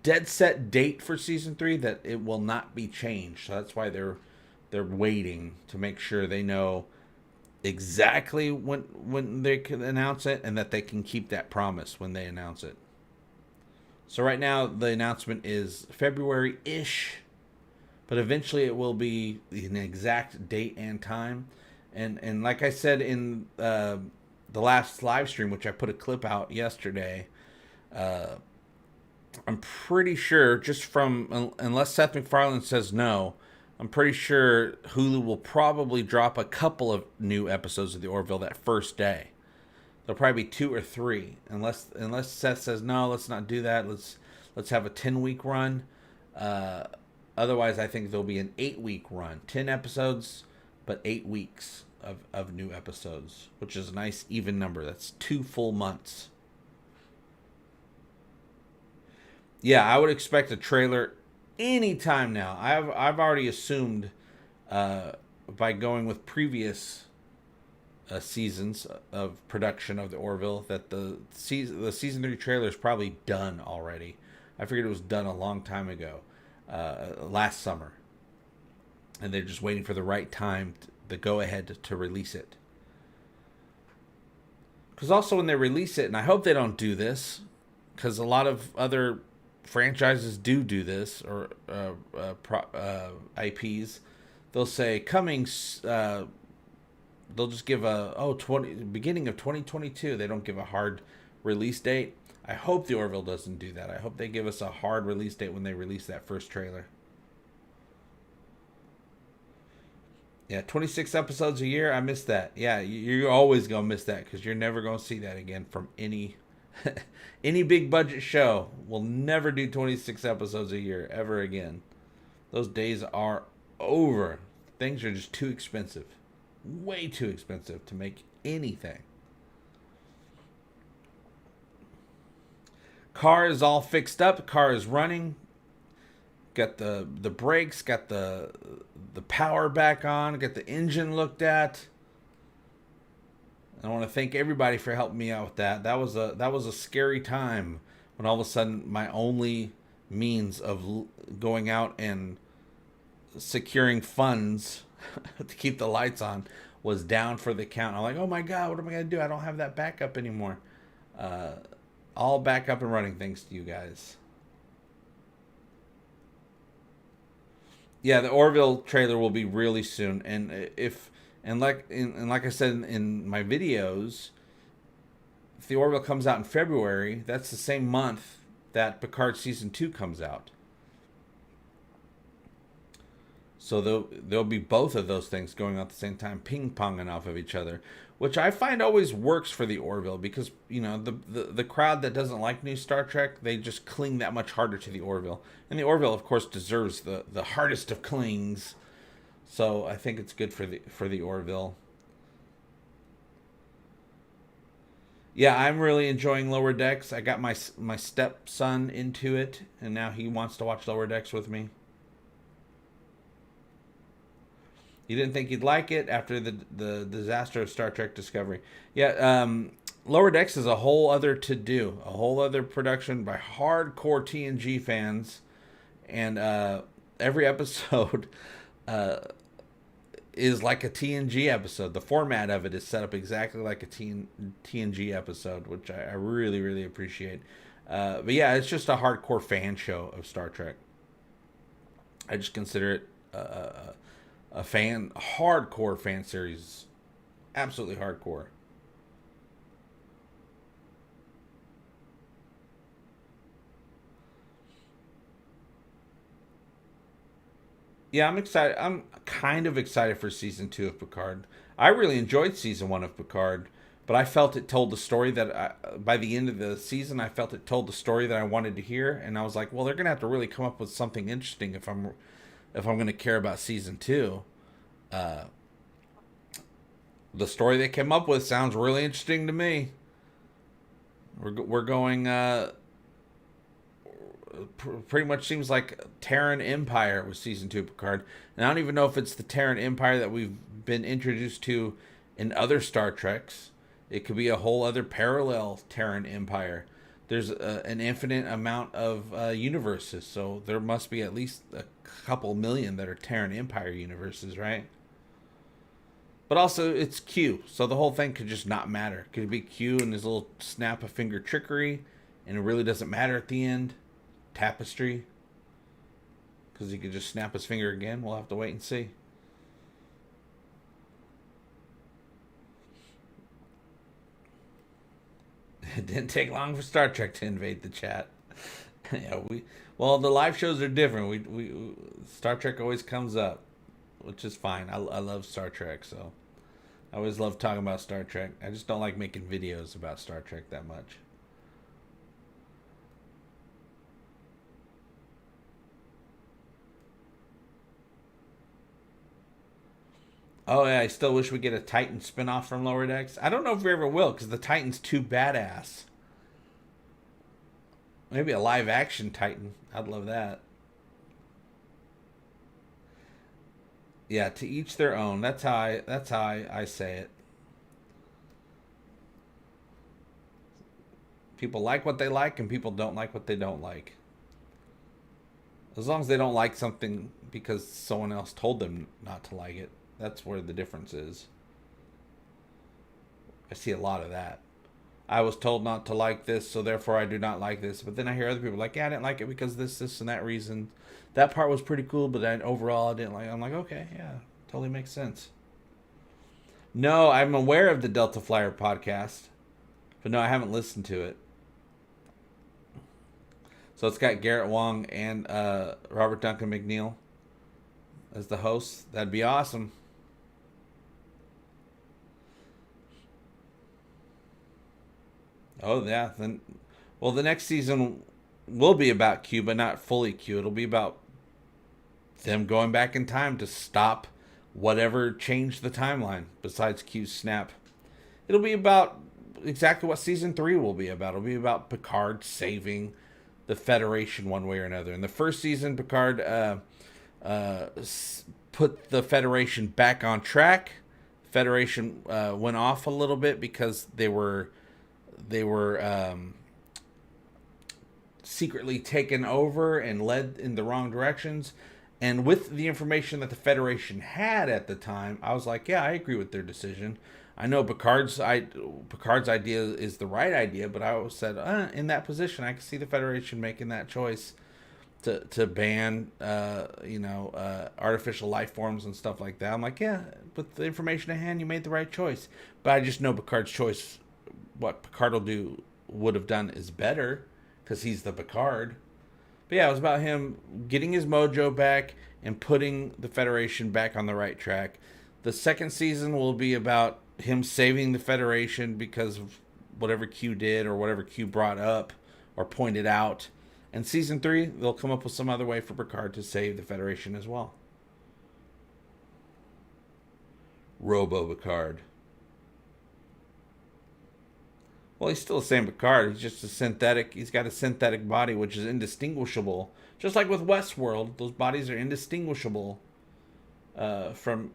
[SPEAKER 4] dead set date for season 3 that it will not be changed. So that's why they're waiting to make sure they know exactly when they can announce it and that they can keep that promise when they announce it. So right now the announcement is February-ish, but eventually it will be an exact date and time. And like I said in the last live stream, which I put a clip out yesterday, I'm pretty sure, just from, unless Seth MacFarlane says no, I'm pretty sure Hulu will probably drop a couple of new episodes of the Orville that first day. There'll probably be 2 or 3, unless Seth says no, let's not do that. Let's have a 10-week run. Otherwise, I think there'll be an 8-week run, 10 episodes, but 8 weeks of new episodes, which is a nice even number. That's 2 full months. Yeah, I would expect a trailer anytime now. I've already assumed by going with previous seasons of production of the Orville that the season 3 trailer is probably done already. I figured it was done a long time ago, last summer, and they're just waiting for the right time to go ahead to release it. Because also when they release it, and I hope they don't do this, because a lot of other franchises do this, or IPs, they'll say coming. They'll just give beginning of 2022. They don't give a hard release date. I hope the Orville doesn't do that. I hope they give us a hard release date when they release that first trailer. Yeah, 26 episodes a year. I missed that. Yeah, you're always gonna miss that because you're never gonna see that again from any any big budget show. Will never do 26 episodes a year ever again. Those days are over. Things are just too expensive. Way too expensive to make anything. Car is all fixed up. Car is running. Got the brakes. Got the power back on. Got the engine looked at. I want to thank everybody for helping me out with that. That was a scary time when all of a sudden my only means of going out and securing funds to keep the lights on was down for the count. I'm like, oh my God, what am I going to do? I don't have that backup anymore. All back up and running thanks to you guys. Yeah, the Orville trailer will be really soon. And like I said in my videos, if the Orville comes out in February, that's the same month that Picard Season 2 comes out. So there'll be both of those things going on at the same time, ping-ponging off of each other, which I find always works for the Orville because, you know, the crowd that doesn't like new Star Trek, they just cling that much harder to the Orville. And the Orville, of course, deserves the hardest of clings. So I think it's good for the Orville. Yeah, I'm really enjoying Lower Decks. I got my stepson into it, and now he wants to watch Lower Decks with me. He didn't think he'd like it after the disaster of Star Trek Discovery. Yeah, Lower Decks is a whole other to-do, a whole other production by hardcore TNG fans, and every episode is like a TNG episode. The format of it is set up exactly like a TNG episode, which I really, really appreciate. But yeah, it's just a hardcore fan show of Star Trek. I just consider it a hardcore fan series. Absolutely hardcore. Yeah, I'm excited. I'm kind of excited for season 2 of Picard. I really enjoyed season 1 of Picard, but I felt it told the story that by the end of the season, I felt it told the story that I wanted to hear, and I was like, well, they're gonna have to really come up with something interesting if I'm gonna care about season 2. The story they came up with sounds really interesting to me. We're going. Pretty much seems like Terran Empire with season 2 of Picard. And I don't even know if it's the Terran Empire that we've been introduced to in other Star Treks. It could be a whole other parallel Terran Empire. There's an infinite amount of universes, so there must be at least a couple million that are Terran Empire universes, right? But also, it's Q, so the whole thing could just not matter. Could be Q and his little snap of finger trickery, and it really doesn't matter at the end. Tapestry, because he could just snap his finger again. We'll have to wait and see. It didn't take long for Star Trek to invade the chat. Yeah, the live shows are different. We Star Trek always comes up. which is fine. I love Star Trek, so I always love talking about Star Trek. I just don't like making videos about Star Trek that much. Oh yeah, I still wish we get a Titan spinoff from Lower Decks. I don't know if we ever will, because the Titan's too badass. Maybe a live action Titan. I'd love that. Yeah, to each their own. That's how I say it. People like what they like, and people don't like what they don't like. As long as they don't like something because someone else told them not to like it. That's where the difference is. I see a lot of that. I was told not to like this, so therefore I do not like this. But then I hear other people like, yeah, I didn't like it because this, and that reason. That part was pretty cool, but then overall I didn't like it. I'm like, okay, yeah, totally makes sense. No, I'm aware of the Delta Flyer podcast, but no, I haven't listened to it. So it's got Garrett Wong and Robert Duncan McNeil as the hosts. That'd be awesome. Oh yeah, then, well, the next season will be about Q, but not fully Q. It'll be about them going back in time to stop whatever changed the timeline besides Q's snap. It'll be about exactly what season 3 will be about. It'll be about Picard saving the Federation one way or another. In the first season, Picard put the Federation back on track. Federation went off a little bit because they were secretly taken over and led in the wrong directions. And with the information that the Federation had at the time, I was like, yeah, I agree with their decision. I know Picard's idea is the right idea, but I always said, in that position, I can see the Federation making that choice to ban, artificial life forms and stuff like that. I'm like, yeah, with the information at hand, you made the right choice. But I just know Picard's choice, what Picard would have done is better because he's the Picard. But yeah, it was about him getting his mojo back and putting the Federation back on the right track. The second season will be about him saving the Federation because of whatever Q did or whatever Q brought up or pointed out. And season 3, they'll come up with some other way for Picard to save the Federation as well. Robo-Picard. Well, he's still the same Picard. He's just a synthetic. He's got a synthetic body, which is indistinguishable. Just like with Westworld, those bodies are indistinguishable from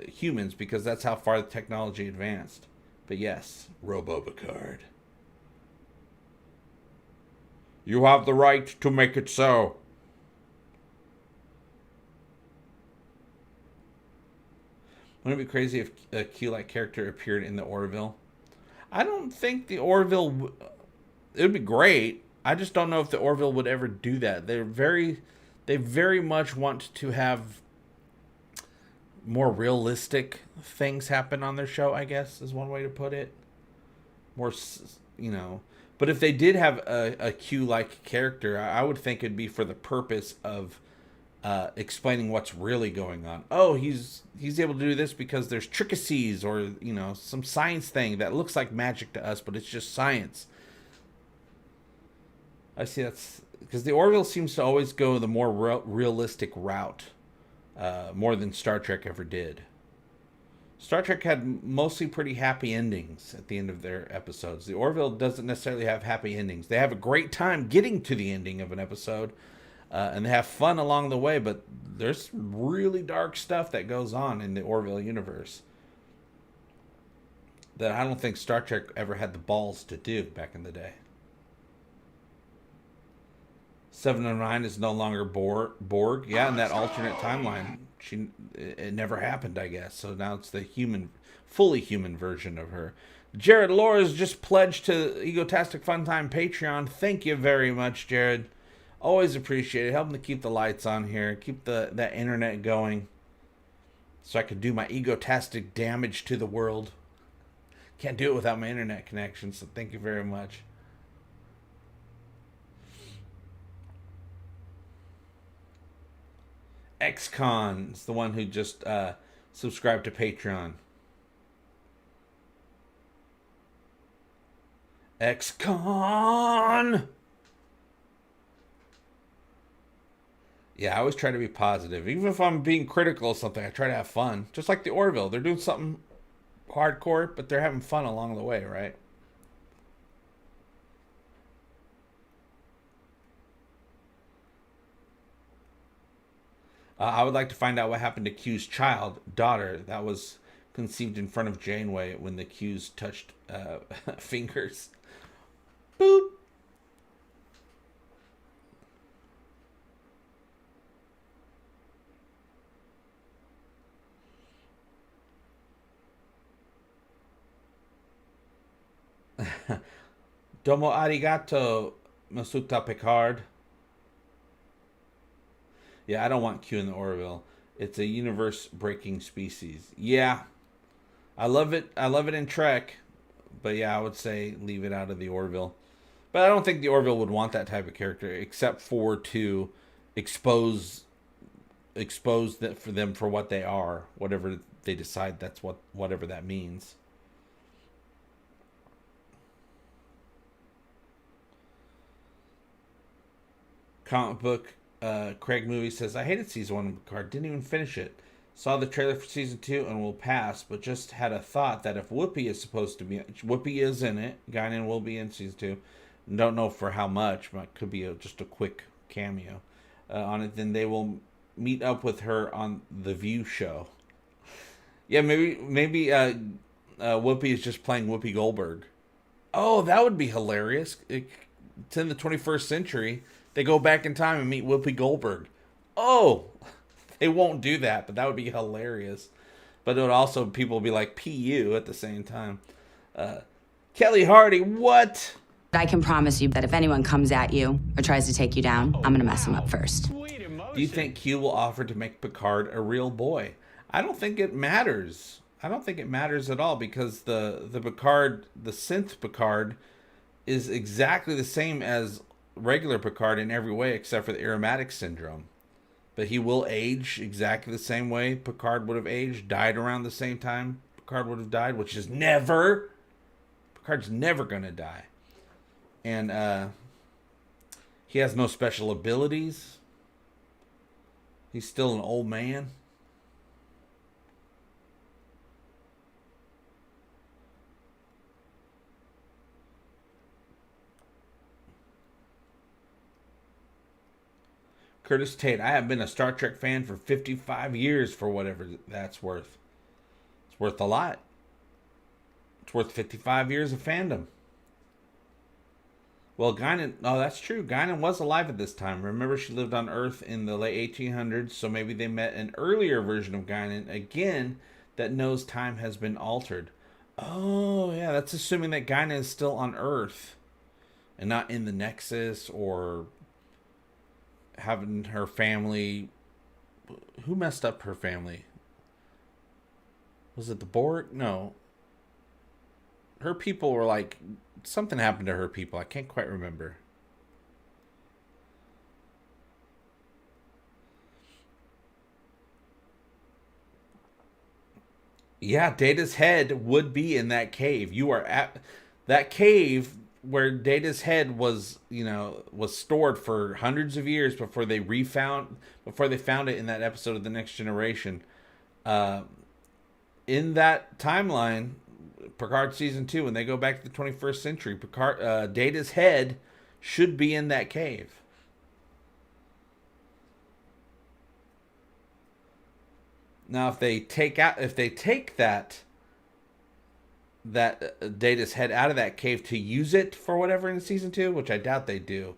[SPEAKER 4] humans because that's how far the technology advanced. But yes, Robo-Picard. You have the right to make it so. Wouldn't it be crazy if a Q-like character appeared in the Orville? I don't think the Orville... It would be great. I just don't know if the Orville would ever do that. They very much want to have more realistic things happen on their show, I guess, is one way to put it. More, But if they did have a Q-like character, I would think it'd be for the purpose of explaining what's really going on. Oh, he's able to do this because there's tricacies or, some science thing that looks like magic to us, but it's just science. I see that's... Because the Orville seems to always go the more realistic route, more than Star Trek ever did. Star Trek had mostly pretty happy endings at the end of their episodes. The Orville doesn't necessarily have happy endings. They have a great time getting to the ending of an episode, and they have fun along the way, but there's really dark stuff that goes on in the Orville universe that I don't think Star Trek ever had the balls to do back in the day. 709 is no longer Borg. Yeah, in that alternate timeline, it never happened, I guess. So now it's the fully human version of her. Jared Lora's just pledged to Egotastic FunTime Patreon. Thank you very much, Jared. Always appreciate it. Helping to keep the lights on here, keep that internet going, so I can do my egotastic damage to the world. Can't do it without my internet connection. So thank you very much. XCon is the one who just subscribed to Patreon. XCon! Yeah, I always try to be positive. Even if I'm being critical of something, I try to have fun. Just like the Orville. They're doing something hardcore, but they're having fun along the way, right? I would like to find out what happened to Q's daughter, that was conceived in front of Janeway when the Q's touched fingers. Boop. Domo arigato, Masuta Picard. Yeah, I don't want Q in the Orville. It's a universe-breaking species. Yeah, I love it. I love it in Trek, but yeah, I would say leave it out of the Orville. But I don't think the Orville would want that type of character, except for to expose that for them for what they are, whatever they decide that's whatever that means. Comic book Craig Movie says, I hated season 1 of Picard, didn't even finish it. Saw the trailer for season 2 and will pass, but just had a thought that if Whoopi is supposed to be, Whoopi is in it, Guinan will be in season 2, don't know for how much, but it could be just a quick cameo on it, then they will meet up with her on the View show. Yeah, maybe Whoopi is just playing Whoopi Goldberg. Oh, that would be hilarious. It's in the 21st century. They go back in time and meet Whoopi Goldberg. Oh, they won't do that, but that would be hilarious. But it would also, people would be like, PU at the same time. Kelly Hardy, what?
[SPEAKER 5] I can promise you that if anyone comes at you or tries to take you down, I'm going to mess them up first.
[SPEAKER 4] Do you think Q will offer to make Picard a real boy? I don't think it matters. I don't think it matters at all, because the Picard, the synth Picard, is exactly the same as regular Picard in every way except for the aromatic syndrome. But he will age exactly the same way Picard would have aged, died around the same time Picard would have died, which is never. Picard's never going to die. And he has no special abilities. He's still an old man. Curtis Tate, I have been a Star Trek fan for 55 years for whatever that's worth. It's worth a lot. It's worth 55 years of fandom. Well, Guinan, oh, that's true. Guinan was alive at this time. Remember, she lived on Earth in the late 1800s, so maybe they met an earlier version of Guinan, again, that knows time has been altered. Oh, yeah, that's assuming that Guinan is still on Earth and not in the Nexus or having her family. Who messed up her family? Was it the Borg? No. Her people were like, something happened to her people. I can't quite remember. Yeah, Data's head would be in that cave. You are at that cave where Data's head was, was stored for hundreds of years before they found it in that episode of The Next Generation. In that timeline, Picard season 2, when they go back to the 21st century, Data's head should be in that cave. Now, if they take that Data's head out of that cave to use it for whatever in season 2, which I doubt they do,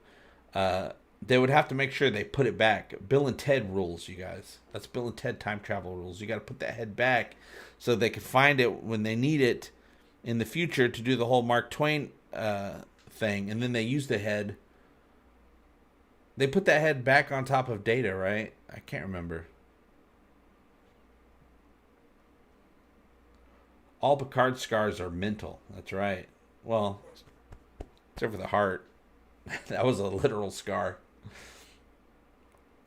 [SPEAKER 4] they would have to make sure they put it back. Bill and Ted rules, you guys. That's Bill and Ted time travel rules. You got to put that head back so they can find it when they need it in the future to do the whole Mark Twain thing, and then they use the head. They put that head back on top of Data, right? I can't remember. All Picard scars are mental. That's right. Well, except for the heart. That was a literal scar.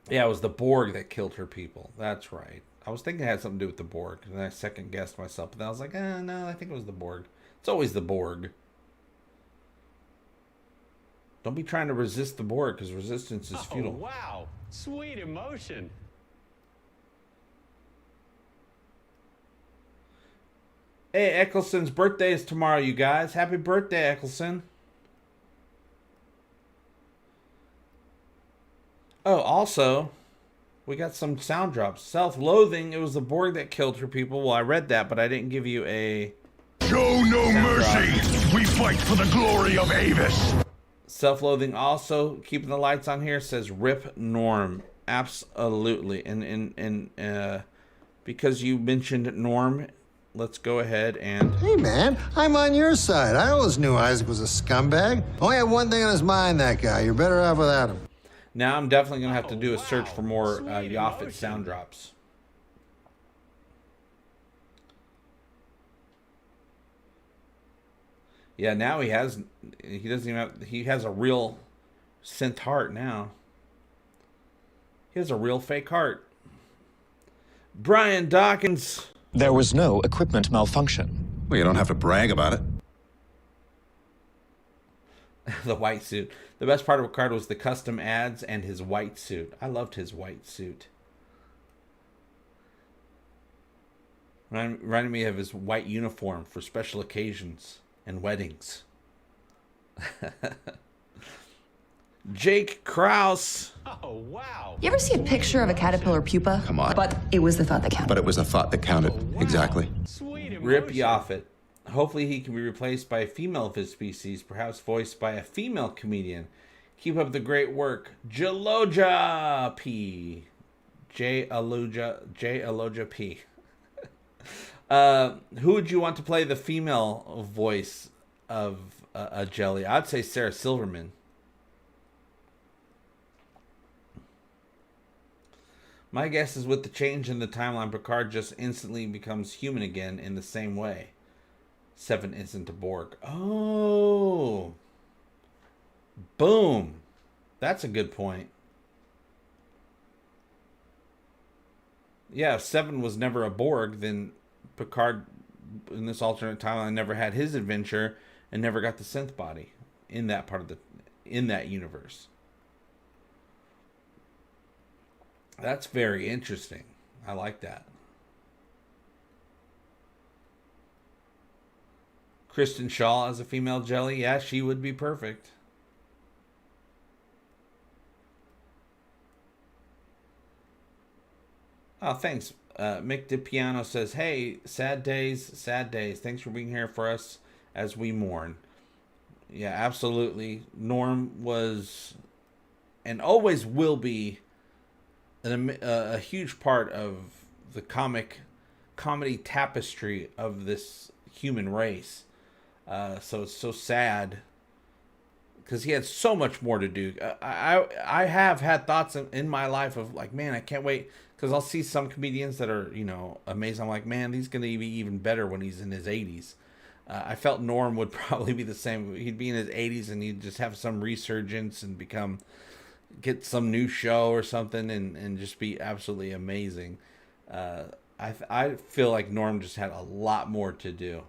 [SPEAKER 4] Yeah, it was the Borg that killed her people. That's right. I was thinking it had something to do with the Borg, and I second guessed myself. But then I was like, no, I think it was the Borg. It's always the Borg. Don't be trying to resist the Borg, because resistance is futile.
[SPEAKER 6] Oh, wow. Sweet emotion.
[SPEAKER 4] Hey, Eccleston's birthday is tomorrow, you guys. Happy birthday, Eccleston. Oh, also, we got some sound drops. Self-loathing, it was the Borg that killed her people. Well, I read that, but I didn't give you a...
[SPEAKER 1] Show no mercy! We fight for the glory of Avis!
[SPEAKER 4] Self-loathing also, keeping the lights on here, says rip Norm. Absolutely. And because you mentioned Norm, let's go ahead and...
[SPEAKER 3] Hey, man, I'm on your side. I always knew Isaac was a scumbag. Only had one thing on his mind, that guy. You're better off without him.
[SPEAKER 4] Now I'm definitely going to have to do a search for more Yaphit sound drops. Yeah, now he doesn't even have, he has a real synth heart now. He has a real fake heart. Brian Dawkins.
[SPEAKER 7] There was no equipment malfunction.
[SPEAKER 8] Well, you don't have to brag about it.
[SPEAKER 4] The white suit. The best part of Ricardo was the custom ads and his white suit. I loved his white suit. Reminded me of his white uniform for special occasions and weddings. Jake Krause.
[SPEAKER 6] Oh, wow.
[SPEAKER 9] You ever see a picture of a caterpillar pupa?
[SPEAKER 8] Come on.
[SPEAKER 9] But it was the thought that counted.
[SPEAKER 8] But it was a thought that counted.
[SPEAKER 6] Wow.
[SPEAKER 8] Exactly.
[SPEAKER 6] Sweet emotion.
[SPEAKER 4] Rip Yaphit. Hopefully he can be replaced by a female of his species, perhaps voiced by a female comedian. Keep up the great work. Jaloja P. J. Aloja P. Who would you want to play the female voice of a Jelly? I'd say Sarah Silverman. My guess is with the change in the timeline, Picard just instantly becomes human again in the same way. Seven isn't a Borg. Oh. Boom. That's a good point. Yeah, if Seven was never a Borg, then Picard in this alternate timeline never had his adventure and never got the synth body in that part of in that universe. That's very interesting. I like that. Kristen Shaw as a female Jelly. Yeah, she would be perfect. Oh, thanks. Mick DiPiano says, hey, sad days, sad days. Thanks for being here for us as we mourn. Yeah, absolutely. Norm was and always will be a huge part of the comedy tapestry of this human race. So it's so sad because he had so much more to do. I have had thoughts in my life of like, man, I can't wait, because I'll see some comedians that are, amazing. I'm like, man, he's going to be even better when he's in his 80s. I felt Norm would probably be the same. He'd be in his 80s and he'd just have some resurgence and get some new show or something and just be absolutely amazing. I feel like Norm just had a lot more to do.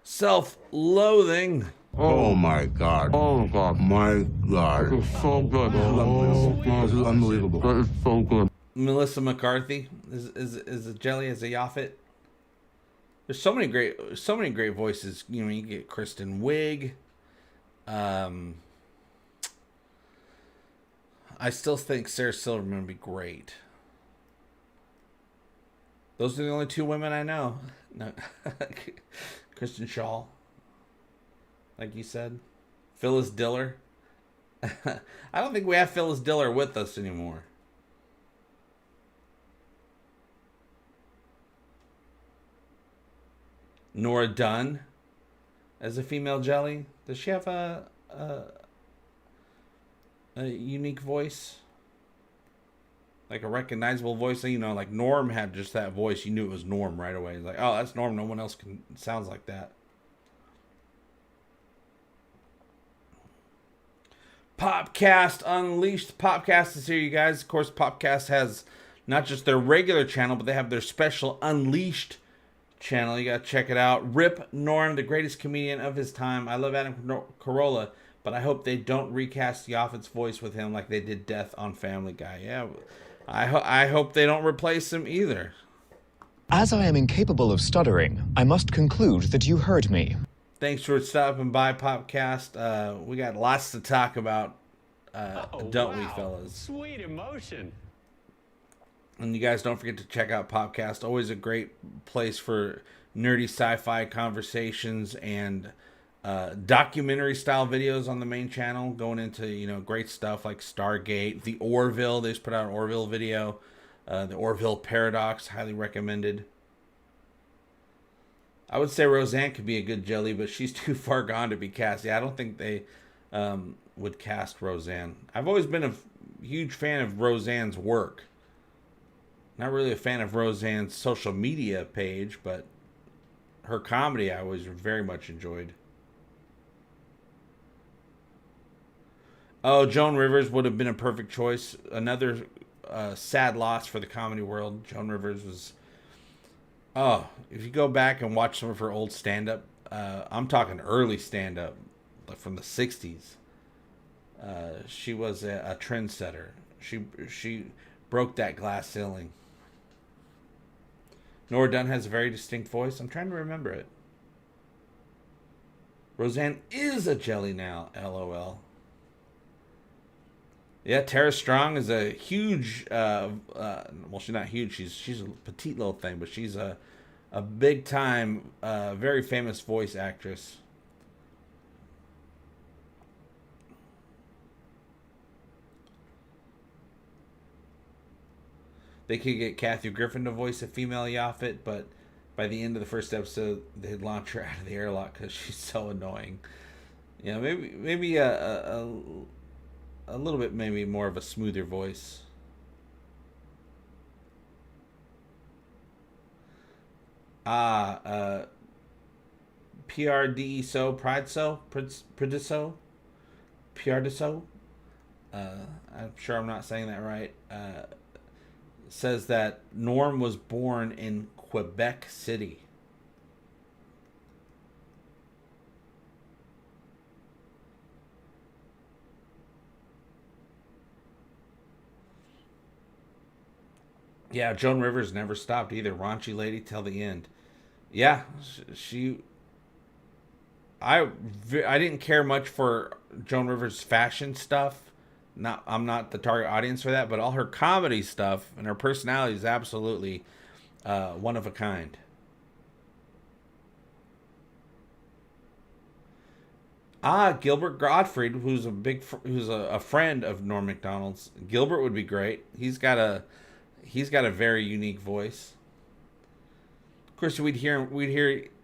[SPEAKER 4] Self-loathing.
[SPEAKER 8] Oh my God.
[SPEAKER 1] Oh, God.
[SPEAKER 8] My God.
[SPEAKER 1] It's so good.
[SPEAKER 8] This is unbelievable.
[SPEAKER 1] That is so good.
[SPEAKER 4] Melissa McCarthy is a Jelly as a Yaphit. There's so many great voices. You get Kristen Wiig. I still think Sarah Silverman would be great. Those are the only two women I know. No. Kristen Shaw, like you said. Phyllis Diller. I don't think we have Phyllis Diller with us anymore. Nora Dunn as a female Jelly. Does she have a unique voice? Like a recognizable voice? Like Norm had just that voice. You knew it was Norm right away. It's like, oh, that's Norm. No one else sounds like that. Popcast Unleashed. Popcast is here, you guys. Of course, Popcast has not just their regular channel, but they have their special Unleashed channel. You gotta check it out. Rip Norm, the greatest comedian of his time. I love Adam Carolla, but I hope they don't recast Yaphit's voice with him like they did Death on Family Guy. Yeah, I hope they don't replace him either.
[SPEAKER 7] As I am incapable of stuttering, I must conclude that you heard me.
[SPEAKER 4] Thanks for stopping by, Popcast. We got lots to talk about, don't we, fellas?
[SPEAKER 6] Sweet emotion.
[SPEAKER 4] And you guys don't forget to check out Popcast. Always a great place for nerdy sci-fi conversations and documentary-style videos on the main channel, going into, you know, great stuff like Stargate, the Orville. They just put out an Orville video. The Orville Paradox, highly recommended. I would say Roseanne could be a good jelly, but she's too far gone to be cast. Yeah, I don't think they would cast Roseanne. I've always been a huge fan of Roseanne's work. Not really a fan of Roseanne's social media page, but her comedy I always very much enjoyed. Oh, Joan Rivers would have been a perfect choice. Another sad loss for the comedy world. Joan Rivers was... Oh, if you go back and watch some of her old stand-up, I'm talking early stand-up, like from the 60s. She was a trendsetter. She broke that glass ceiling. Nora Dunn has a very distinct voice. I'm trying to remember it. Roseanne is a jelly now, LOL. Yeah, Tara Strong is a huge, well, she's not huge. She's a petite little thing, but she's a big time, very famous voice actress. They could get Kathy Griffin to voice a female Yaphit, but by the end of the first episode, they'd launch her out of the airlock because she's so annoying. Yeah, maybe a little bit, maybe more of a smoother voice. PRD so Pride so Prediso Piardiso. I'm sure I'm not saying that right. Says that Norm was born in Quebec City. Yeah, Joan Rivers never stopped either. Raunchy lady till the end. Yeah, I didn't care much for Joan Rivers' fashion stuff. I'm not the target audience for that, but all her comedy stuff and her personality is absolutely one of a kind. Gilbert Gottfried, who's a friend of Norm Macdonald's. Gilbert would be great. He's got a very unique voice. Of course, we'd hear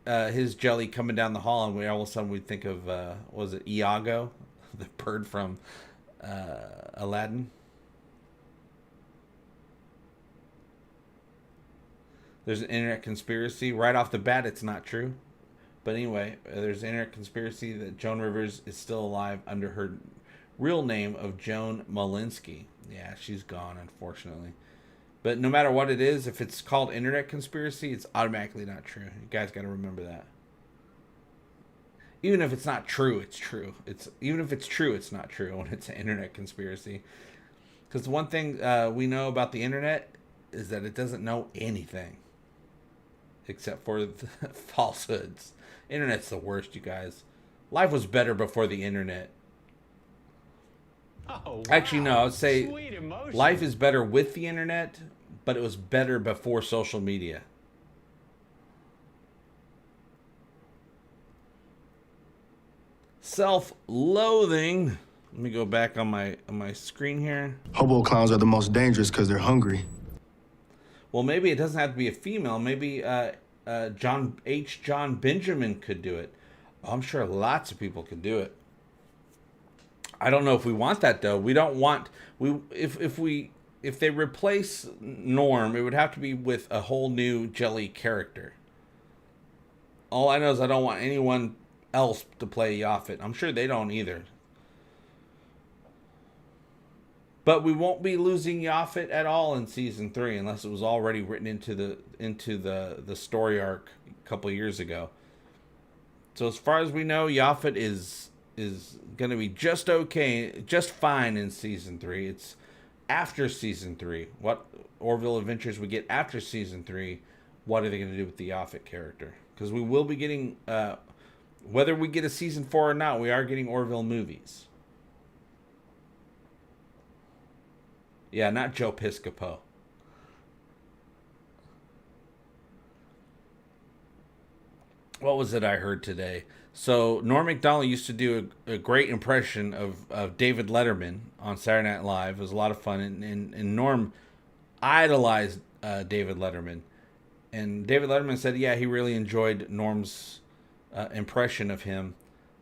[SPEAKER 4] his jelly coming down the hall, and all of a sudden we'd think of was it Iago, the bird from Aladdin. There's an internet conspiracy right off the bat. It's not true, but anyway, there's an internet conspiracy that Joan Rivers is still alive under her real name of Joan Malinsky. Yeah, she's gone, unfortunately. But no matter what it is, if it's called internet conspiracy, it's automatically not true. You guys got to remember that. Even if it's not true, it's true. Even if it's true, it's not true when it's an internet conspiracy. Because the one thing we know about the internet is that it doesn't know anything. Except for the falsehoods. Internet's the worst, you guys. Life was better before the internet.
[SPEAKER 6] Oh, wow.
[SPEAKER 4] Actually, no, I would say
[SPEAKER 6] Sweet emotion.
[SPEAKER 4] life is better with the internet, but it was better before social media. Self-loathing. Let me go back on my screen here.
[SPEAKER 1] Hobo clowns are the most dangerous because they're hungry.
[SPEAKER 4] Well, maybe it doesn't have to be a female. Maybe John Benjamin could do it. I'm sure lots of people could do it. I don't know if we want that though. We don't want if they replace Norm, it would have to be with a whole new jelly character. All I know is I don't want anyone else to play Yaphit. I'm sure they don't either. But we won't be losing Yaphit at all in season 3 unless it was already written into the story arc a couple of years ago. So as far as we know, Yaphit is going to be just okay, just fine in season 3. It's after season 3. What Orville adventures we get after season 3, what are they going to do with the Yaphit character? Because we will be getting, whether we get a season 4 or not, we are getting Orville movies. Yeah, not Joe Piscopo. What was it I heard today? So Norm Macdonald used to do a great impression of David Letterman on Saturday Night Live. It was a lot of fun, and Norm idolized David Letterman. And David Letterman said, yeah, he really enjoyed Norm's impression of him.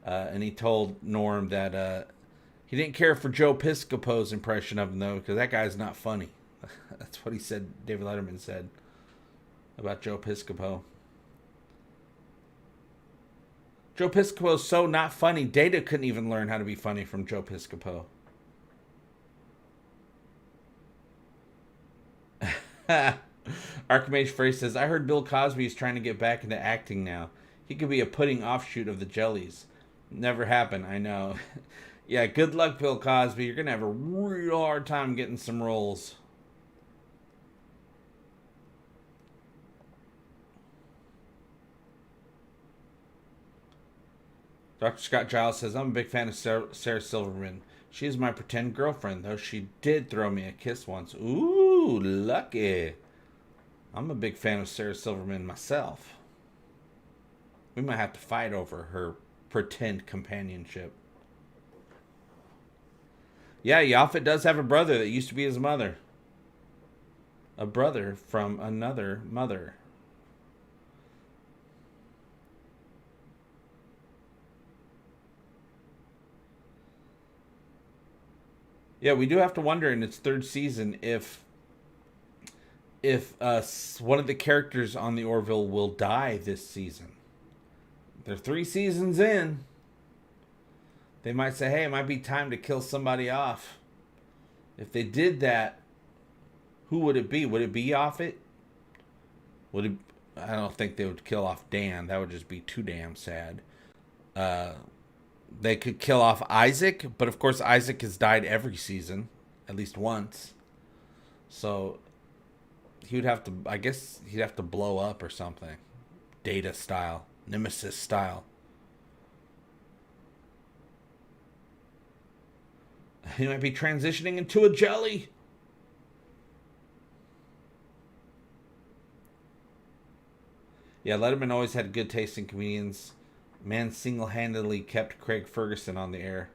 [SPEAKER 4] And he told Norm that he didn't care for Joe Piscopo's impression of him, though, because that guy's not funny. That's what he said, David Letterman said about Joe Piscopo. Joe Piscopo's so not funny, Data couldn't even learn how to be funny from Joe Piscopo. Archimage Frey says, I heard Bill Cosby is trying to get back into acting now. He could be a pudding offshoot of the Jellies. Never happened, I know. Yeah, good luck, Bill Cosby. You're going to have a real hard time getting some roles. Dr. Scott Giles says, I'm a big fan of Sarah Silverman. She is my pretend girlfriend, though she did throw me a kiss once. Ooh, lucky. I'm a big fan of Sarah Silverman myself. We might have to fight over her pretend companionship. Yeah, Yaphit does have a brother that used to be his mother. A brother from another mother. Yeah, we do have to wonder in its 3rd season if one of the characters on the Orville will die this season. They're 3 seasons in. They might say, hey, it might be time to kill somebody off. If they did that, who would it be? Would it be Yaphit? I don't think they would kill off Dan. That would just be too damn sad. They could kill off Isaac, but of course Isaac has died every season, at least once. So he would have to, I guess he'd have to blow up or something. Data style, Nemesis style. He might be transitioning into a jelly. Yeah, Letterman always had good taste in comedians. Man single-handedly kept Craig Ferguson on the air.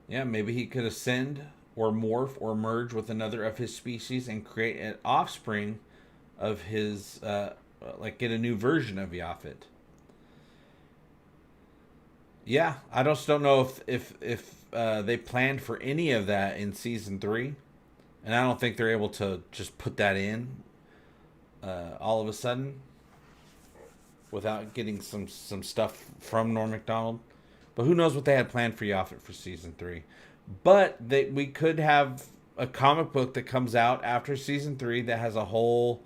[SPEAKER 4] Yeah, maybe he could ascend or morph or merge with another of his species and create an offspring of his, like get a new version of Yaphit. Yeah, I just don't know if they planned for any of that in season 3, and I don't think they're able to just put that in all of a sudden without getting some stuff from Norm Macdonald. But who knows what they had planned for Yaphit for season 3. But we could have a comic book that comes out after season 3 that has a whole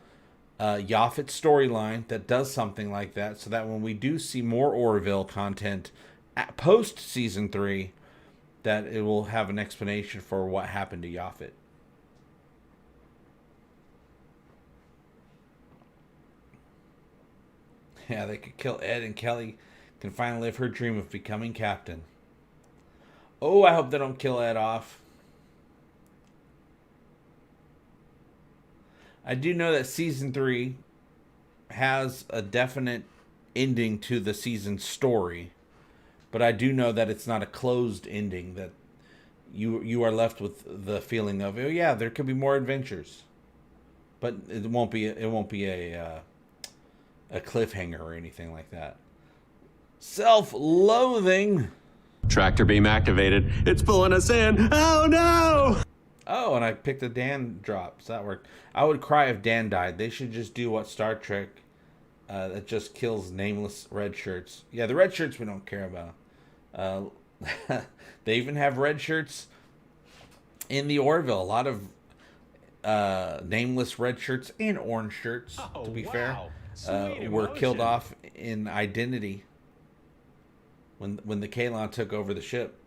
[SPEAKER 4] Yaphit storyline that does something like that, so that when we do see more Orville content post season 3, that it will have an explanation for what happened to Yaphit. Yeah, they could kill Ed, and Kelly can finally live her dream of becoming captain. Oh, I hope they don't kill Ed off. I do know that season 3 has a definite ending to the season story, but I do know that it's not a closed ending, that you are left with the feeling of, oh yeah, there could be more adventures, but it won't be a cliffhanger or anything like that. Self-loathing.
[SPEAKER 10] Tractor beam activated. It's pulling us in. Oh no!
[SPEAKER 4] Oh, and I picked a Dan drop. So that worked. I would cry if Dan died. They should just do what Star Trek that just kills nameless red shirts. Yeah, the red shirts we don't care about. They even have red shirts in the Orville. A lot of nameless red shirts and orange shirts, to be fair, were killed off in Identity when the Kalon took over the ship.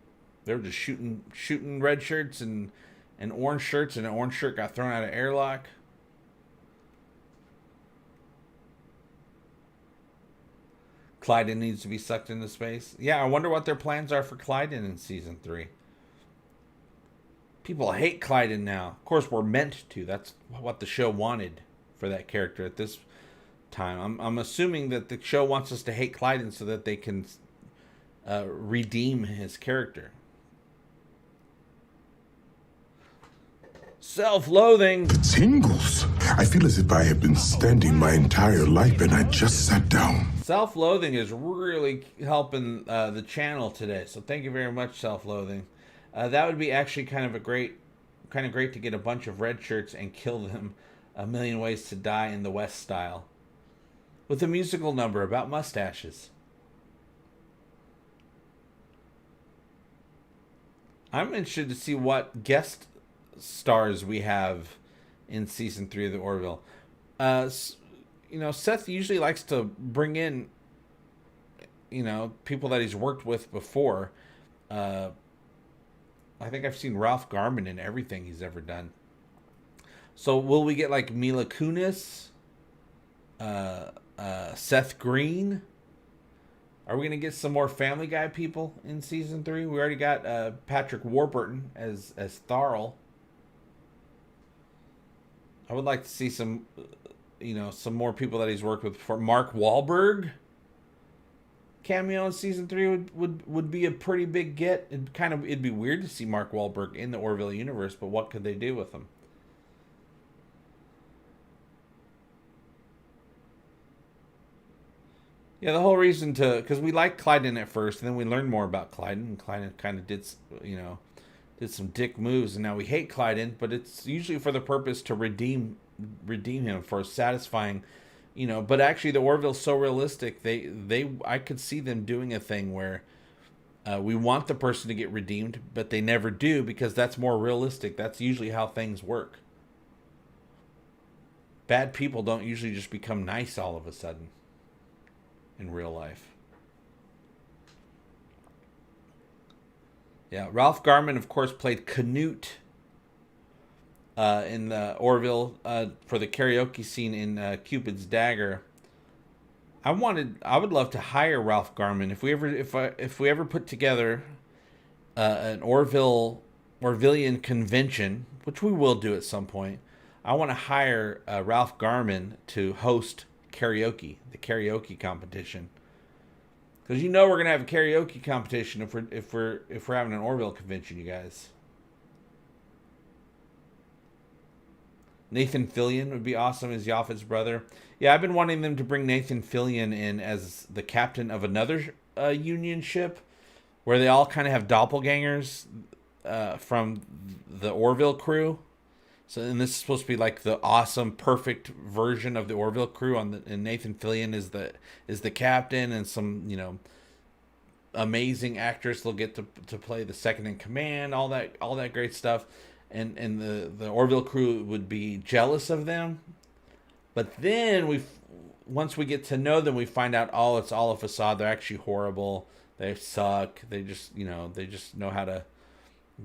[SPEAKER 4] They were just shooting red shirts and orange shirts, and an orange shirt got thrown out of airlock. Clyden needs to be sucked into space. Yeah, I wonder what their plans are for Clyden in season 3. People hate Clyden now. Of course, we're meant to. That's what the show wanted for that character at this time. I'm assuming that the show wants us to hate Clyden so that they can redeem his character. Self-loathing.
[SPEAKER 10] Tingles. I feel as if I have been standing my entire life and I just sat down.
[SPEAKER 4] Self-loathing is really helping the channel today. So thank you very much, Self-loathing. That would be actually kind of great to get a bunch of red shirts and kill them a million ways to die in the West style. With a musical number about mustaches. I'm interested to see what guest stars we have in season 3 of the Orville. Seth usually likes to bring in, people that he's worked with before. I think I've seen Ralph Garman in everything he's ever done. So will we get like Mila Kunis, Seth Green? Are we going to get some more Family Guy people in season 3? We already got Patrick Warburton as Tharl. I would like to see some more people that he's worked with before. Mark Wahlberg cameo in season 3 would be a pretty big get. It'd be weird to see Mark Wahlberg in the Orville universe, but what could they do with him? Yeah, the whole reason because we liked Clyden at first, and then we learned more about Clyden, and Clyden kind of did some dick moves, and now we hate Clyden, but it's usually for the purpose to redeem him, for satisfying, but actually the Orville's so realistic, I could see them doing a thing where we want the person to get redeemed, but they never do, because that's more realistic. That's usually how things work. Bad people don't usually just become nice all of a sudden in real life. Yeah, Ralph Garman, of course, played Canute in the Orville for the karaoke scene in Cupid's Dagger. I would love to hire Ralph Garman if we ever put together an Orvillian convention, which we will do at some point. I want to hire Ralph Garman to host the karaoke competition. Because we're gonna have a karaoke competition if we're having an Orville convention, you guys. Nathan Fillion would be awesome as Yaphit's brother. Yeah, I've been wanting them to bring Nathan Fillion in as the captain of another Union ship, where they all kind of have doppelgangers from the Orville crew. So, and this is supposed to be like the awesome, perfect version of the Orville crew. And Nathan Fillion is the captain, and some amazing actress will get to play the second in command. All that great stuff, and the Orville crew would be jealous of them. But then once we get to know them, we find out it's all a facade. They're actually horrible. They suck. They just know how to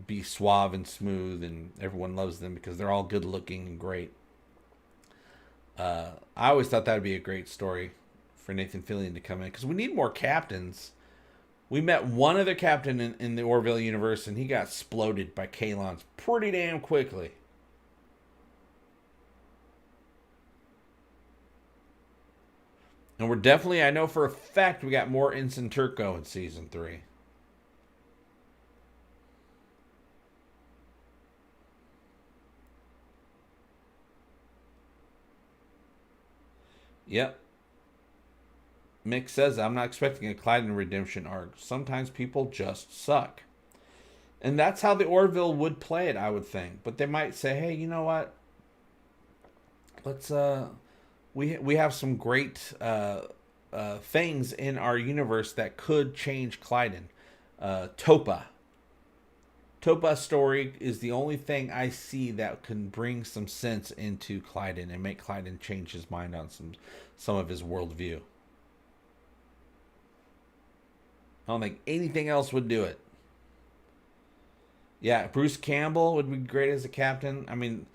[SPEAKER 4] be suave and smooth, and everyone loves them because they're all good looking and great. I always thought that would be a great story for Nathan Fillion to come in, because we need more captains. We met one other captain in the Orville universe, and he got exploded by Kalons pretty damn quickly. And we're definitely, I know for a fact, we got more Ensign Turco in season 3. Yep. Mick says, I'm not expecting a Clyden redemption arc. Sometimes people just suck. And that's how the Orville would play it, I would think. But they might say, hey, you know what? Let's we have some great things in our universe that could change Clyden. Topa's story is the only thing I see that can bring some sense into Clyden and make Clyden change his mind on some of his worldview. I don't think anything else would do it. Yeah, Bruce Campbell would be great as a captain. I mean,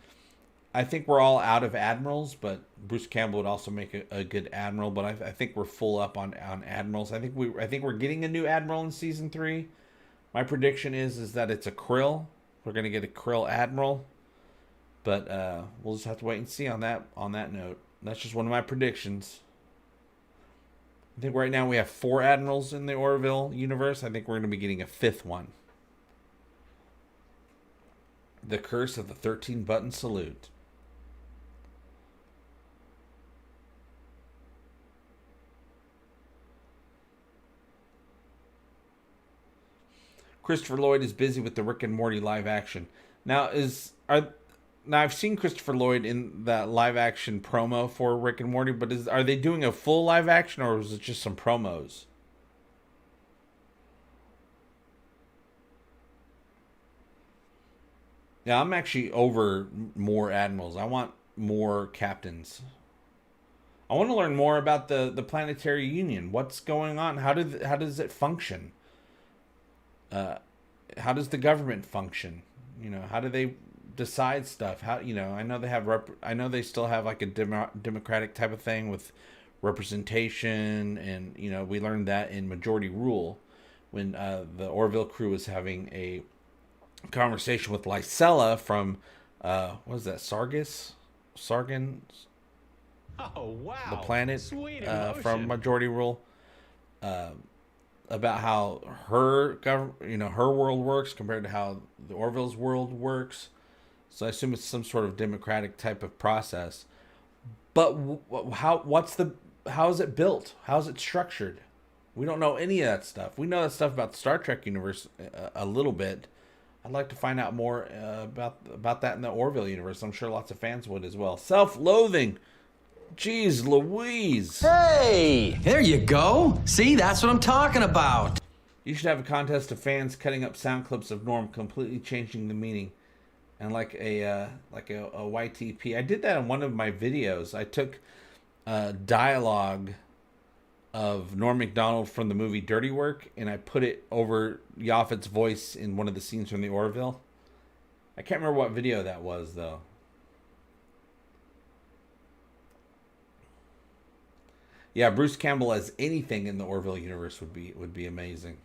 [SPEAKER 4] I think we're all out of admirals, but Bruce Campbell would also make a good admiral. But I think we're full up on admirals. I think we're getting a new admiral in season 3. My prediction is that it's a Krill. We're gonna get a Krill admiral, but we'll just have to wait and see on that note. That's just one of my predictions. I think right now we have 4 admirals in the Orville universe. I think we're gonna be getting a 5th one. The Curse of the 13-Button Salute. Christopher Lloyd is busy with the Rick and Morty live action. Now I've seen Christopher Lloyd in that live action promo for Rick and Morty, but are they doing a full live action or is it just some promos? Yeah, I'm actually over more admirals. I want more captains. I want to learn more about the planetary union. What's going on? How does it function? How does the government function? You know, how do they decide stuff? How, you know, I know they have I know they still have like a democratic type of thing with representation, and you know, we learned that in Majority Rule when the Orville crew was having a conversation with Lysella from what was that, Sargon?
[SPEAKER 6] Oh, wow.
[SPEAKER 4] The planet from Majority Rule. About how her world works compared to how the Orville's world works. So I assume it's some sort of democratic type of process. But how is it built? How is it structured? We don't know any of that stuff. We know that stuff about the Star Trek universe a little bit. I'd like to find out more about that in the Orville universe. I'm sure lots of fans would as well. Self-loathing. Jeez Louise.
[SPEAKER 11] Hey, there you go. See, that's what I'm talking about.
[SPEAKER 4] You should have a contest of fans cutting up sound clips of Norm completely changing the meaning. And like a YTP. I did that in one of my videos. I took dialogue of Norm Macdonald from the movie Dirty Work, and I put it over Yaphit's voice in one of the scenes from the Orville. I can't remember what video that was, though. Yeah, Bruce Campbell as anything in the Orville universe would be amazing.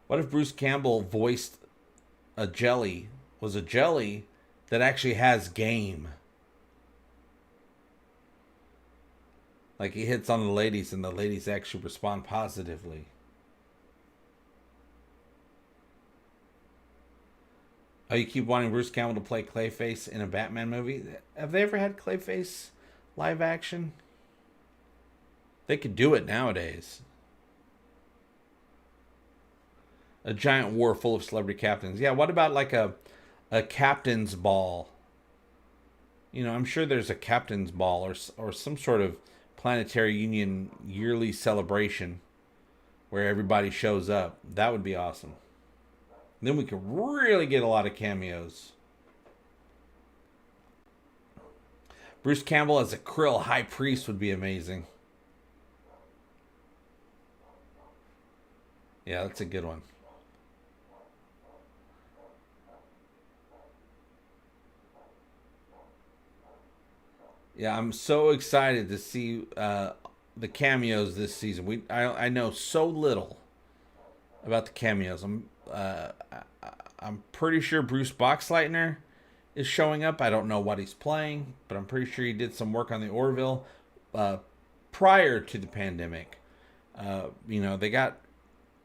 [SPEAKER 4] What if Bruce Campbell voiced a jelly that actually has game? Like he hits on the ladies and the ladies actually respond positively. Oh, you keep wanting Bruce Campbell to play Clayface in a Batman movie? Have they ever had Clayface live action? They could do it nowadays. A giant war full of celebrity captains. Yeah, what about like a captain's ball? You know, I'm sure there's a captain's ball or some sort of planetary union yearly celebration where everybody shows up. That would be awesome. Then we could really get a lot of cameos. Bruce Campbell as a Krill high priest would be amazing. Yeah, that's a good one. Yeah, I'm so excited to see the cameos this season. I know so little about the cameos. I'm pretty sure Bruce Boxleitner is showing up. I don't know what he's playing, but I'm pretty sure he did some work on the Orville prior to the pandemic. You know, they got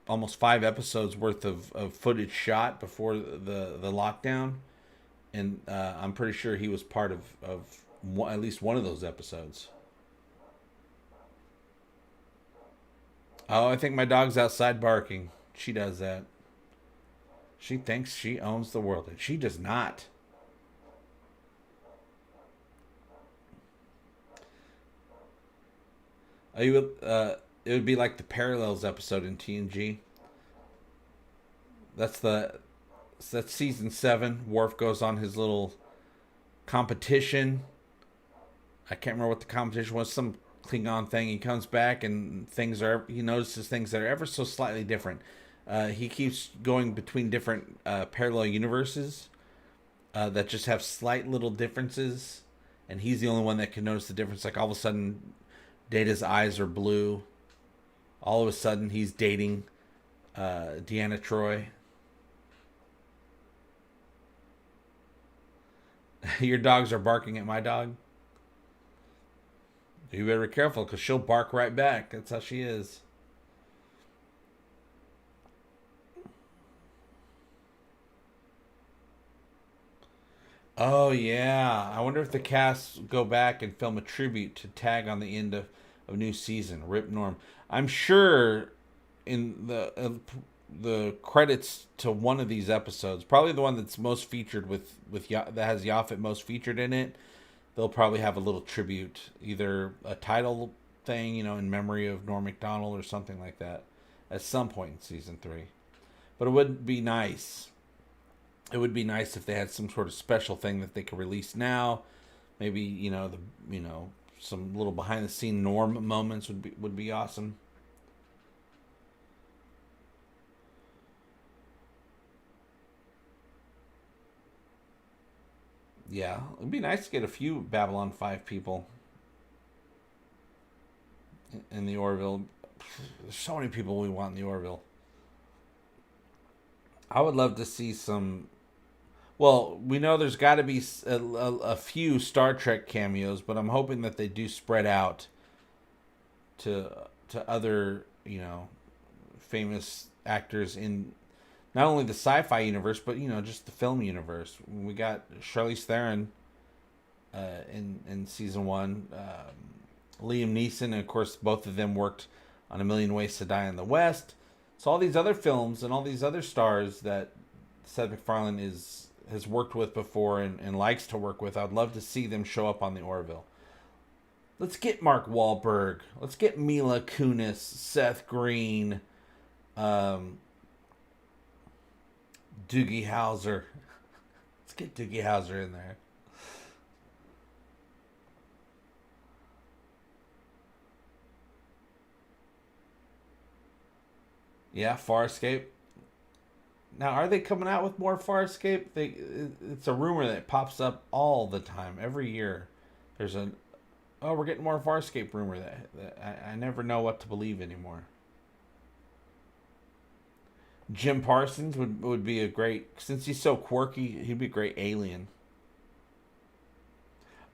[SPEAKER 4] almost 5 episodes worth of footage shot before the lockdown, and I'm pretty sure he was part of at least one of those episodes. Oh, I think my dog's outside barking. She does that. She thinks she owns the world, and she does not. It would be like the Parallels episode in TNG. That's season 7. Worf goes on his little competition. I can't remember what the competition was. Some Klingon thing. He comes back and he notices things that are ever so slightly different. He keeps going between different parallel universes that just have slight little differences, and he's the only one that can notice the difference. Like all of a sudden, Data's eyes are blue. All of a sudden, he's dating Deanna Troi. Your dogs are barking at my dog. You better be careful, because she'll bark right back. That's how she is. Oh, yeah. I wonder if the cast go back and film a tribute to tag on the end of new season. Rip Norm. I'm sure in the credits to one of these episodes, probably the one that's most featured that has Yaphit most featured in it, they'll probably have a little tribute, either a title thing, in memory of Norm Macdonald or something like that, at some point in season 3. But it would be nice. It would be nice if they had some sort of special thing that they could release now. Maybe some little behind the scene Norm moments would be awesome. Yeah, it'd be nice to get a few Babylon 5 people in the Orville. There's so many people we want in the Orville. I would love to see some. Well, we know there's got to be a few Star Trek cameos, but I'm hoping that they do spread out to other, famous actors in not only the sci-fi universe, but just the film universe. We got Charlize Theron in season 1, Liam Neeson, and of course both of them worked on A Million Ways to Die in the West. So all these other films and all these other stars that Seth MacFarlane has worked with before and likes to work with, I'd love to see them show up on the Orville. Let's get Mark Wahlberg. Let's get Mila Kunis, Seth Green, Doogie Howser. Let's get Doogie Howser in there. Yeah, Farscape. Now, are they coming out with more Farscape? It's a rumor that pops up all the time. Every year, there's we're getting more Farscape rumor that I never know what to believe anymore. Jim Parsons would be a great, since he's so quirky, he'd be a great alien.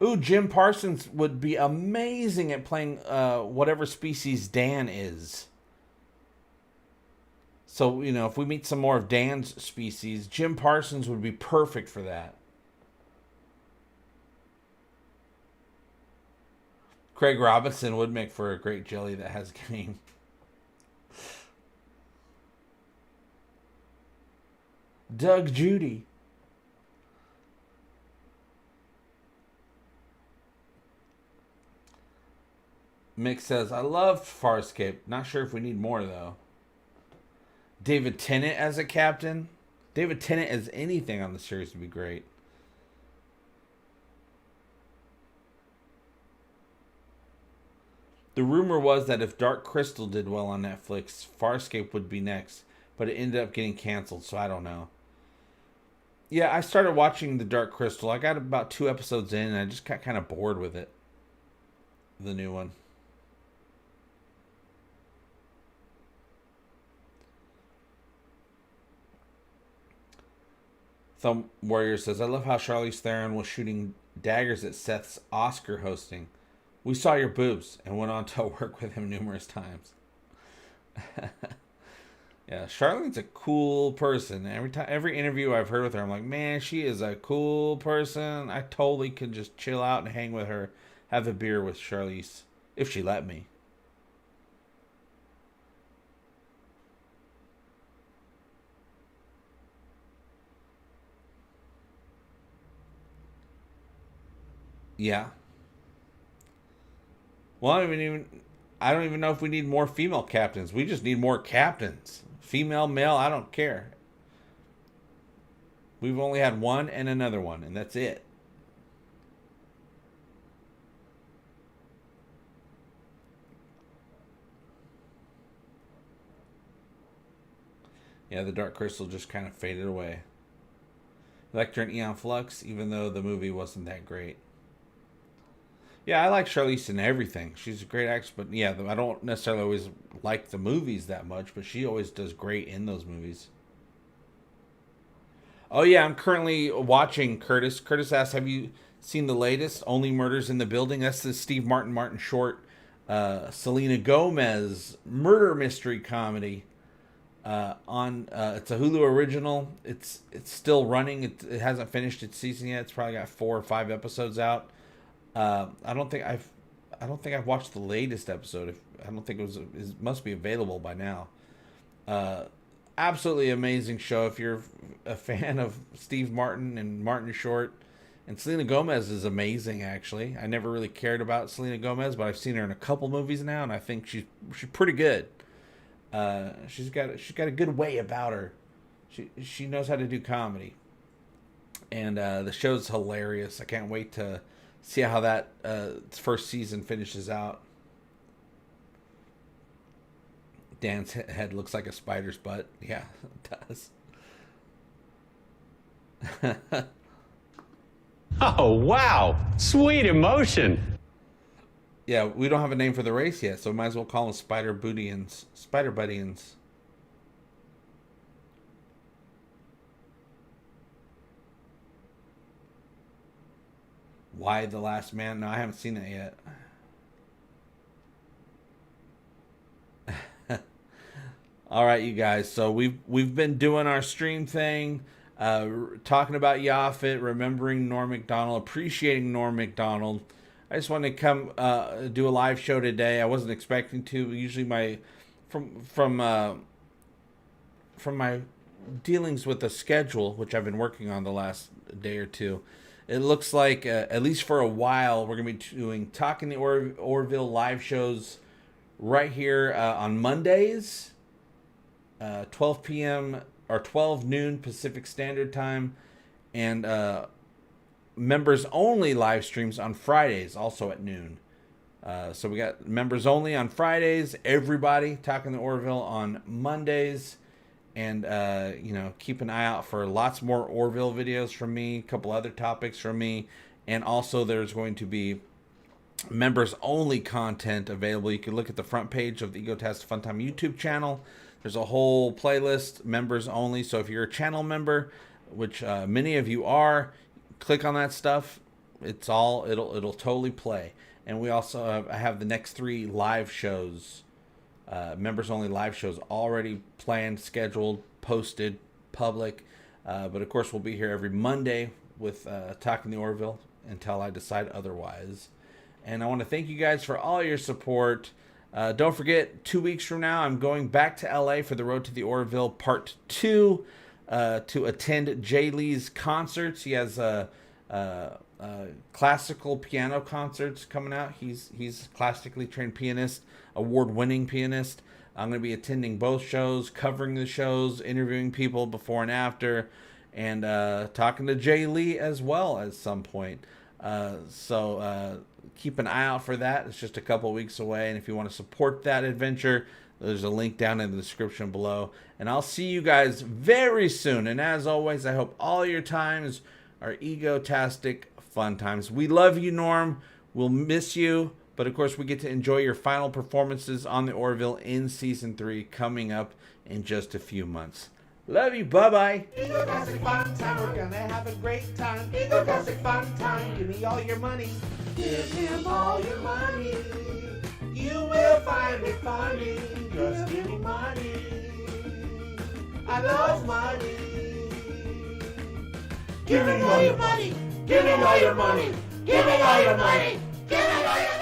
[SPEAKER 4] Ooh, Jim Parsons would be amazing at playing whatever species Dan is. So, if we meet some more of Dan's species, Jim Parsons would be perfect for that. Craig Robinson would make for a great jelly that has game. Doug Judy. Mick says, I love Farscape. Not sure if we need more, though. David Tennant as a captain. David Tennant as anything on the series would be great. The rumor was that if Dark Crystal did well on Netflix, Farscape would be next, but it ended up getting canceled, so I don't know. Yeah, I started watching The Dark Crystal. I got about 2 episodes in, and I just got kind of bored with it. The new one. Thumb Warrior says, I love how Charlize Theron was shooting daggers at Seth's Oscar hosting. We saw your boobs and went on to work with him numerous times. Yeah, Charlene's a cool person. Every interview I've heard with her, I'm like, man, she is a cool person. I totally could just chill out and hang with her, have a beer with Charlize, if she let me. Yeah. Well, I don't even know if we need more female captains. We just need more captains. Female, male, I don't care. We've only had one and another one, and that's it. Yeah, the Dark Crystal just kind of faded away. Lecter and Eon Flux, even though the movie wasn't that great. Yeah, I like Charlize in everything. She's a great actress, but yeah, I don't necessarily always like the movies that much, but she always does great in those movies. Oh yeah, I'm currently watching Curtis. Curtis asks, have you seen the latest Only Murders in the Building? That's the Steve Martin short, Selena Gomez murder mystery comedy. It's a Hulu original. It's still running. It hasn't finished its season yet. It's probably got 4 or 5 episodes out. I don't think I've watched the latest episode. I don't think it must be available by now. Absolutely amazing show. If you're a fan of Steve Martin and Martin Short, and Selena Gomez is amazing. Actually, I never really cared about Selena Gomez, but I've seen her in a couple movies now, and I think she's pretty good. She's got a good way about her. She knows how to do comedy, and the show's hilarious. I can't wait to see how that first season finishes out. Dan's head looks like a spider's butt. Yeah, it does.
[SPEAKER 6] Oh, wow. Sweet emotion.
[SPEAKER 4] Yeah, we don't have a name for the race yet, so we might as well call them Spider Buddians. Spider Buddians. Why the Last Man? No, I haven't seen it yet. All right, you guys. So we've been doing our stream thing, talking about Yaphit, remembering Norm Macdonald, appreciating Norm Macdonald. I just wanted to come do a live show today. I wasn't expecting to. Usually from my dealings with the schedule, which I've been working on the last day or two, it looks like at least for a while we're gonna be doing Talking the Orville live shows right here on Mondays. 12 p.m. or 12 noon Pacific Standard Time, and members only live streams on Fridays, also at noon. So we got members only on Fridays, everybody Talking to Orville on Mondays, and keep an eye out for lots more Orville videos from me, a couple other topics from me, and also there's going to be members only content available. You can look at the front page of the Egotastic FunTime YouTube channel. There's a whole playlist, members only. So if you're a channel member, which many of you are, click on that stuff. It'll totally play. And we also have the next 3 live shows, members only live shows already planned, scheduled, posted, public. But of course we'll be here every Monday with Talking the Orville until I decide otherwise. And I want to thank you guys for all your support. Don't forget, 2 weeks from now, I'm going back to LA for the Road to the Orville Part 2 to attend Jay Lee's concerts. He has classical piano concerts coming out. He's a classically trained pianist, award-winning pianist. I'm going to be attending both shows, covering the shows, interviewing people before and after, and talking to Jay Lee as well at some point. So keep an eye out for that. It's just a couple weeks away, and if you want to support that adventure, there's a link down in the description below. And I'll see you guys very soon. And as always, I hope all your times are egotastic fun times. We love you, Norm. We'll miss you, but of course we get to enjoy your final performances on the Orville in Season 3 coming up in just a few months. Love you. Bye-bye.
[SPEAKER 1] Egotastic FunTime, we're gonna have a great time. Egotastic FunTime, give me all your money. Give him all your money. You will find it funny. Just give me money. I love money. Give me all your money. Give me all your money. Give me all your money. Give me all your money.